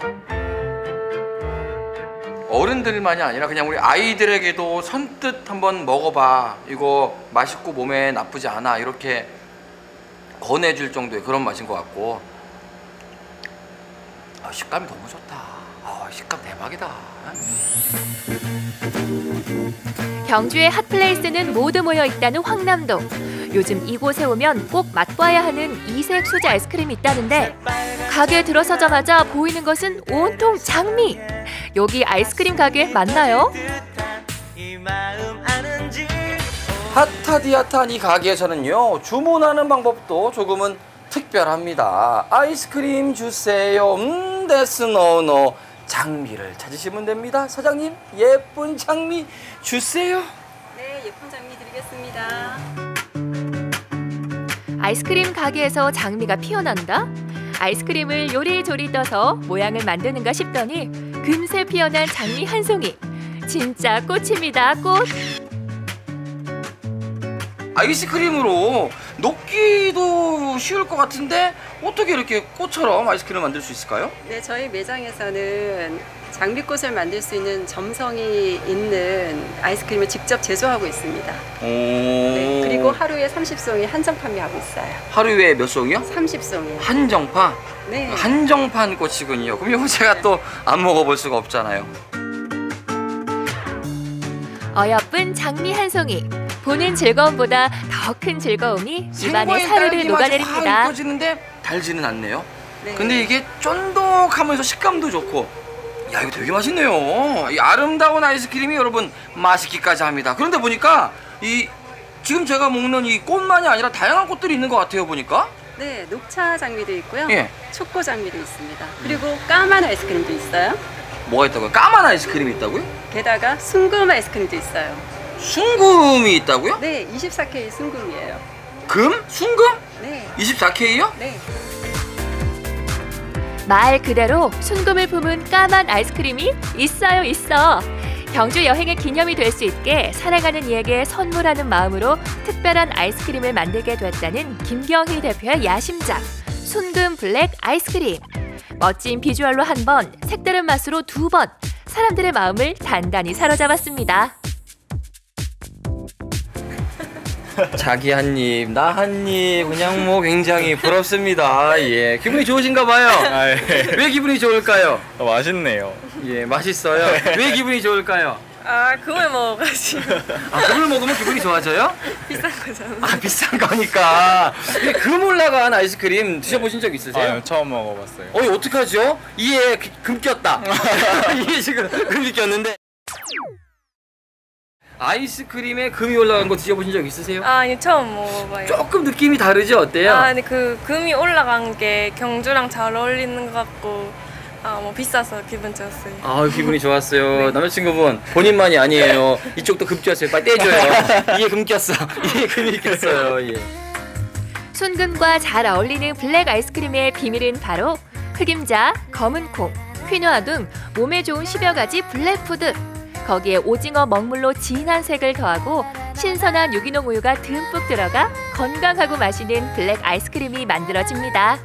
어른들만이 아니라 그냥 우리 아이들에게도 선뜻 한번 먹어봐. 이거 맛있고 몸에 나쁘지 않아. 이렇게 권해줄 정도의 그런 맛인 것 같고. 식감이 너무 좋다. 식감 대박이다. 경주의 핫플레이스는 모두 모여있다는 황남동. 요즘 이곳에 오면 꼭 맛봐야 하는 이색 수제 아이스크림이 있다는데 가게에 들어서자마자 보이는 것은 온통 장미. 여기 아이스크림 가게 맞나요? 핫하디핫한 이 가게에서는요, 주문하는 방법도 조금은 특별합니다. 아이스크림 주세요. 데스 노노. 장미를 찾으시면 됩니다. 사장님, 예쁜 장미 주세요. 네, 예쁜 장미 드리겠습니다. 아이스크림 가게에서 장미가 피어난다? 아이스크림을 요리조리 떠서 모양을 만드는가 싶더니 금세 피어난 장미 한 송이. 진짜 꽃입니다, 꽃. 아이스크림으로 녹기도 쉬울 것 같은데 어떻게 이렇게 꽃처럼 아이스크림을 만들 수 있을까요? 네, 저희 매장에서는 장미꽃을 만들 수 있는 점성이 있는 아이스크림을 직접 제조하고 있습니다. 네, 그리고 하루에 30송이 한정 판매하고 있어요. 하루에 몇 송이요? 30송이요. 한정판? 네. 한정판 꽃이군요. 그럼 이거 제가 또 안 먹어볼 수가 없잖아요. 어여쁜 장미 한 송이. 보는 즐거움보다 더 큰 즐거움이 입안에 사르르 녹아내립니다. 느껴지는데 달지는 않네요. 네. 근데 이게 쫀득하면서 식감도 좋고, 야, 이거 되게 맛있네요. 이 아름다운 아이스크림이 여러분 맛있기까지 합니다. 그런데 보니까 이 지금 제가 먹는 이 꽃만이 아니라 다양한 꽃들이 있는 것 같아요, 보니까. 네, 녹차 장미도 있고요. 예. 초코 장미도 있습니다. 그리고 까만 아이스크림도 있어요. 뭐가 있다고요? 까만 아이스크림이 있다고요? 게다가 순금 아이스크림도 있어요. 순금이 있다고요? 네, 24K 순금이에요. 금? 순금? 네. 24K요? 네. 말 그대로 순금을 품은 까만 아이스크림이 있어. 경주 여행의 기념이 될 수 있게 사랑하는 이에게 선물하는 마음으로 특별한 아이스크림을 만들게 됐다는 김경희 대표의 야심작 순금 블랙 아이스크림. 멋진 비주얼로 한 번, 색다른 맛으로 두 번, 사람들의 마음을 단단히 사로잡았습니다. 자기 한 입, 나 한 입, 그냥 뭐 굉장히 부럽습니다. 예, 기분이 좋으신가 봐요. 예. 왜 기분이 좋을까요? 맛있네요. 예, 맛있어요. 왜 기분이 좋을까요? 아, 금을 먹어가지고. 아, 금을 먹으면 기분이 좋아져요? 비싼 거잖아요. 아, 비싼 거니까. 근데 금 올라간 아이스크림 드셔보신 적 있으세요? 아유, 처음 먹어봤어요. 어떡하죠? 이에 금 꼈다. 이게 지금 금이 꼈는데. 아이스크림에 금이 올라간 거 드셔보신 적 있으세요? 아, 아니, 처음 먹어봐요. 조금 느낌이 다르죠? 어때요? 아, 근데 그 금이 올라간 게 경주랑 잘 어울리는 것 같고, 아, 뭐 비싸서 기분 좋았어요. 아, 기분이 좋았어요. 남자친구분 본인만이 아니에요. 이쪽도 금 꼈어요. 빨리 떼줘요. 이게 금 꼈어. 이게 금이 꼈어요. 예. 순금과 잘 어울리는 블랙 아이스크림의 비밀은 바로 흑임자, 검은 콩, 퀴노아 등 몸에 좋은 10여 가지 블랙푸드. 거기에 오징어 먹물로 진한 색을 더하고 신선한 유기농 우유가 듬뿍 들어가 건강하고 맛있는 블랙 아이스크림이 만들어집니다.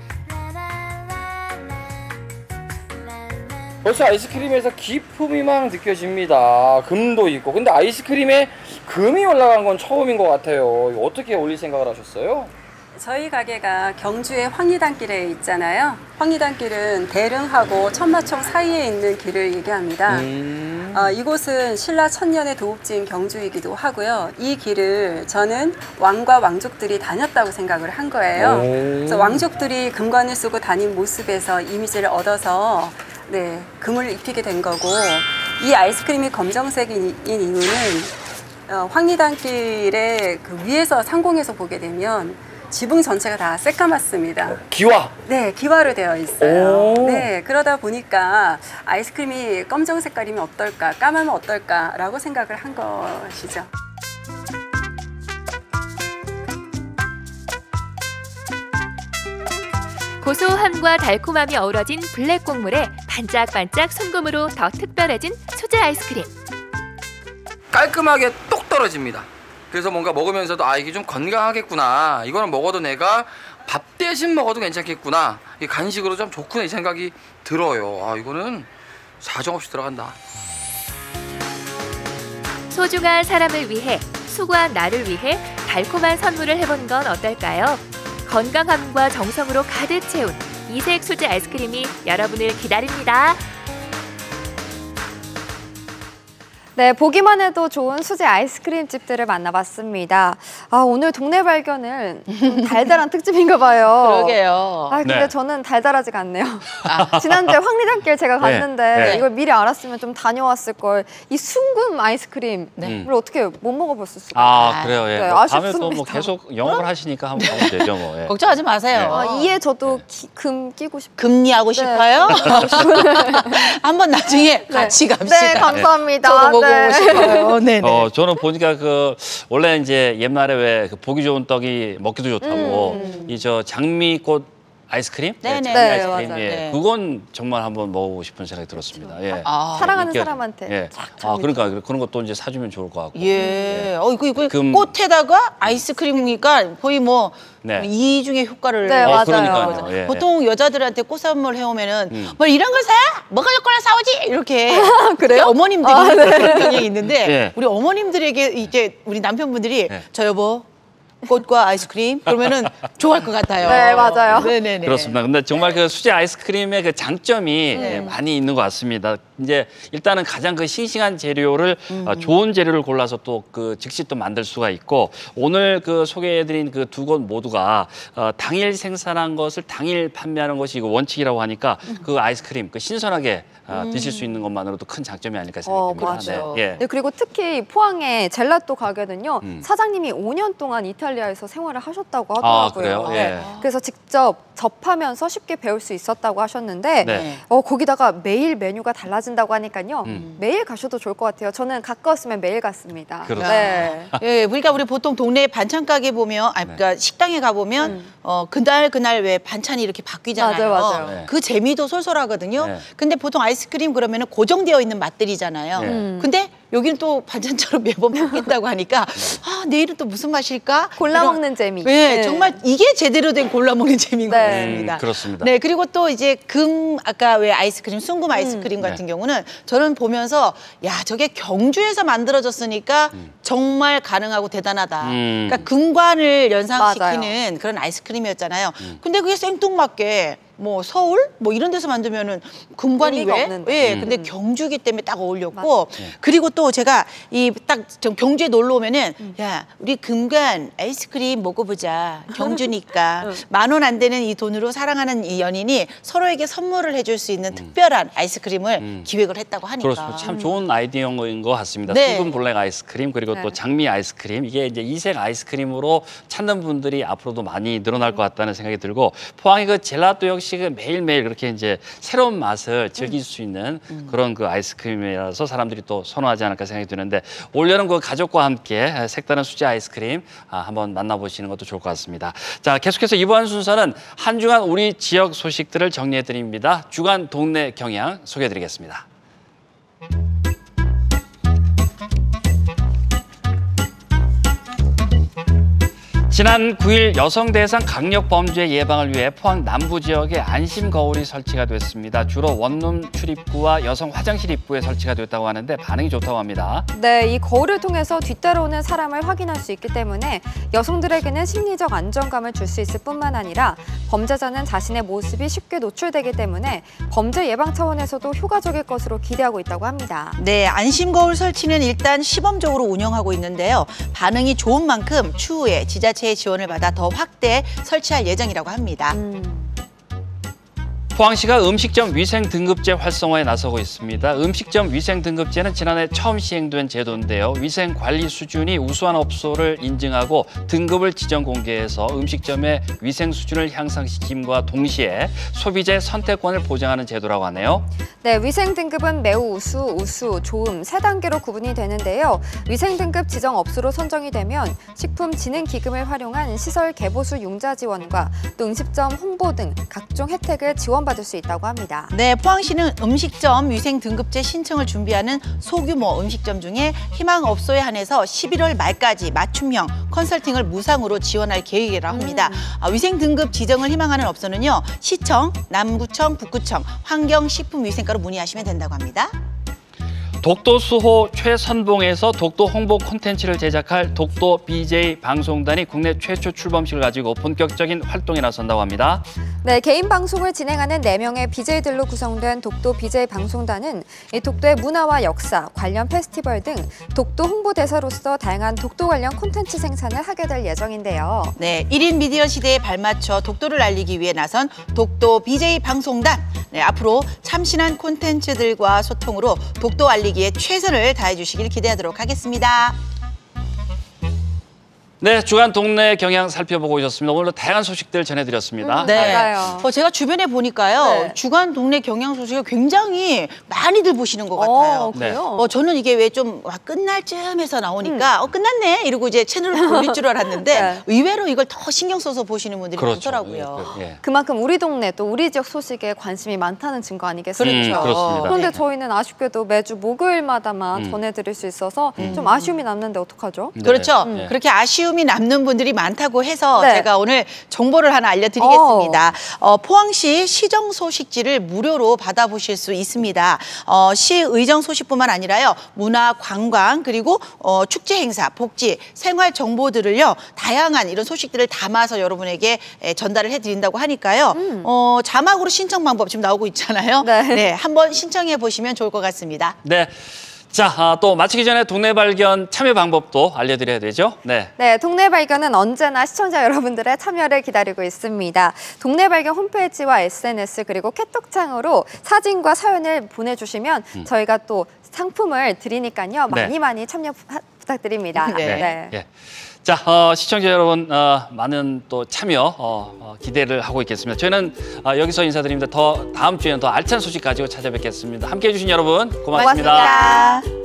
벌써 아이스크림에서 기품이 막 느껴집니다. 금도 있고. 근데 아이스크림에 금이 올라간 건 처음인 것 같아요. 이거 어떻게 올릴 생각을 하셨어요? 저희 가게가 경주의 황리단길에 있잖아요. 황리단길은 대릉하고 천마총 사이에 있는 길을 얘기합니다. 이곳은 신라 천년의 도읍지인 경주이기도 하고요. 이 길을 저는 왕과 왕족들이 다녔다고 생각을 한 거예요. 그래서 왕족들이 금관을 쓰고 다닌 모습에서 이미지를 얻어서 네, 금을 입히게 된 거고, 이 아이스크림이 검정색인 이유는 황리단길의 그 위에서 상공에서 보게 되면 지붕 전체가 다 새까맣습니다. 기와? 네, 기와로 되어 있어요. 네, 그러다 보니까 아이스크림이 검정 색깔이면 어떨까, 까마면 어떨까라고 생각을 한 것이죠. 고소함과 달콤함이 어우러진 블랙 곡물에 반짝반짝 순금으로 더 특별해진 수제 아이스크림. 깔끔하게 똑 떨어집니다. 그래서 뭔가 먹으면서도 아, 이게 좀 건강하겠구나. 이거는 먹어도 내가 밥 대신 먹어도 괜찮겠구나. 이 간식으로 좀 좋구나 이 생각이 들어요. 아, 이거는 사정없이 들어간다. 소중한 사람을 위해, 수고한 나를 위해 달콤한 선물을 해본 건 어떨까요? 건강함과 정성으로 가득 채운 이색 수제 아이스크림이 여러분을 기다립니다. 네, 보기만 해도 좋은 수제 아이스크림 집들을 만나봤습니다. 아, 오늘 동네 발견은 좀 달달한 특집인가 봐요. 그러게요. 아, 근데 네. 저는 달달하지가 않네요. 지난주에 황리단길 제가 갔는데 네. 이걸 미리 알았으면 좀 다녀왔을 걸. 이 순금 아이스크림을 어떻게 못 먹어봤을 수가. 아, 그래요. 예. 네, 뭐 다음에 아쉽습니다. 또 뭐 계속 영업을 하시니까 한번 가면 되죠, 뭐. 예. 걱정하지 마세요. 아, 이에 저도 금 끼고 싶어요. 금리하고 싶어요? 한번 나중에 같이 갑시다. 네, 감사합니다. 저도 먹어보고 싶어요. 네네. 저는 보니까 그 원래 이제 옛날에 왜 그 보기 좋은 떡이 먹기도 좋다고 이 저 장미꽃 아이스크림? 네네. 장미 네, 아이스크림. 맞아요. 예. 네. 그건 정말 한번 먹어보고 싶은 생각이 들었습니다. 예. 사랑하는 인기가- 사람한테 예. 아, 그러니까 그런 것도 이제 사주면 좋을 것 같고. 예. 이거 금- 꽃에다가 아이스크림이니까 거의 뭐 네. 이중의 효과를. 네, 맞아요. 그러니까요. 예. 보통 여자들한테 꽃 선물 해오면은 뭐 이런 걸 사? 먹을 거나 사오지? 이렇게. 그래요? 어머님들이 아, 네. 그런 경향이 있는데 예. 우리 어머님들에게 이제 우리 남편분들이 예. 저 여보 꽃과 아이스크림 그러면은 좋아할 것 같아요. 네, 맞아요. 네네네. 그렇습니다. 근데 정말 그 수제 아이스크림의 그 장점이 네. 예, 많이 있는 것 같습니다. 이제 일단은 가장 그 싱싱한 재료를 좋은 재료를 골라서 또 그 즉시 또 만들 수가 있고, 오늘 그 소개해드린 그 두 곳 모두가 당일 생산한 것을 당일 판매하는 것이 이거 원칙이라고 하니까 그 아이스크림 그 신선하게 드실 수 있는 것만으로도 큰 장점이 아닐까 생각됩니다. 맞아요. 네. 예. 네, 그리고 특히 포항의 젤라또 가게는요, 사장님이 5년 동안 이탈리아에서 생활을 하셨다고 아, 하더라고요. 그래요? 예. 그래서 직접 접하면서 쉽게 배울 수 있었다고 하셨는데 네. 거기다가 매일 메뉴가 달라진다고 하니까요. 매일 가셔도 좋을 것 같아요. 저는 가까웠으면 매일 갔습니다. 그렇습니다. 네. 예, 그러니까 우리 보통 동네 반찬 가게 보면, 그러니까 식당에 가 보면 그날 왜 반찬이 이렇게 바뀌잖아요. 맞아요. 네. 그 재미도 쏠쏠하거든요. 네. 근데 보통 아이스크림 그러면은 고정되어 있는 맛들이잖아요. 네. 근데 여기는 또 반찬처럼 매번 바뀐다고 하니까 아, 내일은 또 무슨 맛일까? 골라 이런- 먹는 재미. 네, 네. 정말 이게 제대로 된 골라 먹는 재미인 것 네. 같습니다. 그렇습니다. 네, 그리고 또 이제 아까 왜 아이스크림, 순금 아이스크림 같은 경우는 저는 보면서 야, 저게 경주에서 만들어졌으니까 정말 가능하고 대단하다. 그러니까 근관을 연상시키는 맞아요. 그런 아이스크림이었잖아요. 근데 그게 생뚱맞게 뭐 서울 뭐 이런 데서 만들면은 근관이 왜? 예, 근데 경주기 때문에 딱 어울렸고 그리고 또 제가 이 딱 경주에 놀러 오면은 야 우리 근관 아이스크림 먹어보자. 경주니까 10,000원 안 되는 이 돈으로 사랑하는 이 연인이 서로에게 선물을 해줄 수 있는 특별한 아이스크림을 기획을 했다고 하니까 그렇습니다. 참 좋은 아이디어인 것 같습니다. 네. 수분 블랙 아이스크림 그리고 또 장미 아이스크림 이게 이제 이색 아이스크림으로 찾는 분들이 앞으로도 많이 늘어날 것 같다는 생각이 들고 포항의 그 젤라또 역시 그 매일매일 그렇게 이제 새로운 맛을 즐길 수 있는 그런 그 아이스크림이라서 사람들이 또 선호하지 않을까 생각이 드는데 올여름 그 가족과 함께 색다른 수제 아이스크림 한번 만나보시는 것도 좋을 것 같습니다. 자, 계속해서 이번 순서는 한 주간 우리 지역 소식들을 정리해 드립니다. 주간 동네 경향 소개해 드리겠습니다. 지난 9일 여성 대상 강력 범죄 예방을 위해 포항 남부 지역에 안심 거울이 설치가 됐습니다. 주로 원룸 출입구와 여성 화장실 입구에 설치가 됐다고 하는데 반응이 좋다고 합니다. 네, 이 거울을 통해서 뒤따라오는 사람을 확인할 수 있기 때문에 여성들에게는 심리적 안정감을 줄 수 있을 뿐만 아니라 범죄자는 자신의 모습이 쉽게 노출되기 때문에 범죄 예방 차원에서도 효과적일 것으로 기대하고 있다고 합니다. 네, 안심 거울 설치는 일단 시범적으로 운영하고 있는데요. 반응이 좋은 만큼 추후에 지자체의 지원을 받아 더 확대 설치할 예정이라고 합니다. 포항시가 음식점 위생등급제 활성화에 나서고 있습니다. 음식점 위생등급제는 지난해 처음 시행된 제도인데요. 위생관리 수준이 우수한 업소를 인증하고 등급을 지정 공개해서 음식점의 위생 수준을 향상시킴과 동시에 소비자의 선택권을 보장하는 제도라고 하네요. 네, 위생등급은 매우 우수, 좋음 3단계로 구분이 되는데요. 위생등급 지정 업소로 선정이 되면 식품진흥기금을 활용한 시설 개보수 융자 지원과 또 음식점 홍보 등 각종 혜택을 지원받을 수 있다고 합니다. 네, 포항시는 음식점 위생등급제 신청을 준비하는 소규모 음식점 중에 희망업소에 한해서 11월 말까지 맞춤형 컨설팅을 무상으로 지원할 계획이라고 합니다. 위생등급 지정을 희망하는 업소는요. 시청, 남구청, 북구청, 환경식품위생과로 문의하시면 된다고 합니다. 독도 수호 최선봉에서 독도 홍보 콘텐츠를 제작할 독도 BJ 방송단이 국내 최초 출범식을 가지고 본격적인 활동에 나선다고 합니다. 네, 개인 방송을 진행하는 4명의 BJ들로 구성된 독도 BJ 방송단은 이 독도의 문화와 역사, 관련 페스티벌 등 독도 홍보대사로서 다양한 독도 관련 콘텐츠 생산을 하게 될 예정인데요. 네, 1인 미디어 시대에 발맞춰 독도를 알리기 위해 나선 독도 BJ 방송단. 네, 앞으로 참신한 콘텐츠들과 소통으로 독도 알리기에 최선을 다해주시길 기대하도록 하겠습니다. 네, 주간 동네 경향 살펴보고 오셨습니다. 오늘도 다양한 소식들 전해드렸습니다. 네, 맞아요. 제가 주변에 보니까요. 네. 주간 동네 경향 소식을 굉장히 많이들 보시는 것 같아요. 그래요? 저는 이게 왜 좀 끝날 쯤에서 나오니까 끝났네 이러고 이제 채널을 돌릴 줄 알았는데 네. 의외로 이걸 더 신경 써서 보시는 분들이 많더라고요. 예. 그만큼 우리 동네 또 우리 지역 소식에 관심이 많다는 증거 아니겠습니까? 그렇습니다. 그런데 저희는 아쉽게도 매주 목요일마다만 전해드릴 수 있어서 좀 아쉬움이 남는데 어떡하죠? 그렇죠. 네. 그렇게 아쉬움이 남는 분들이 많다고 해서 네. 제가 오늘 정보를 하나 알려드리겠습니다. 포항시 시정 소식지를 무료로 받아보실 수 있습니다. 시 의정 소식뿐만 아니라요. 문화, 관광, 그리고 축제 행사, 복지, 생활 정보들을요. 다양한 이런 소식들을 담아서 여러분에게 전달을 해드린다고 하니까요. 자막으로 신청 방법 지금 나오고 있잖아요. 네, 한번 신청해 보시면 좋을 것 같습니다. 네. 자, 또 마치기 전에 동네 발견 참여 방법도 알려드려야 되죠? 네. 네, 동네 발견은 언제나 시청자 여러분들의 참여를 기다리고 있습니다. 동네 발견 홈페이지와 SNS 그리고 캐톡창으로 사진과 사연을 보내주시면 저희가 또 상품을 드리니까요. 네. 많이 참여 부탁드립니다. 네. 예. 자, 시청자 여러분 많은 또 참여 기대를 하고 있겠습니다. 저희는 여기서 인사드립니다. 다음 주에는 더 알찬 소식 가지고 찾아뵙겠습니다. 함께해 주신 여러분 고맙습니다. 고맙습니다.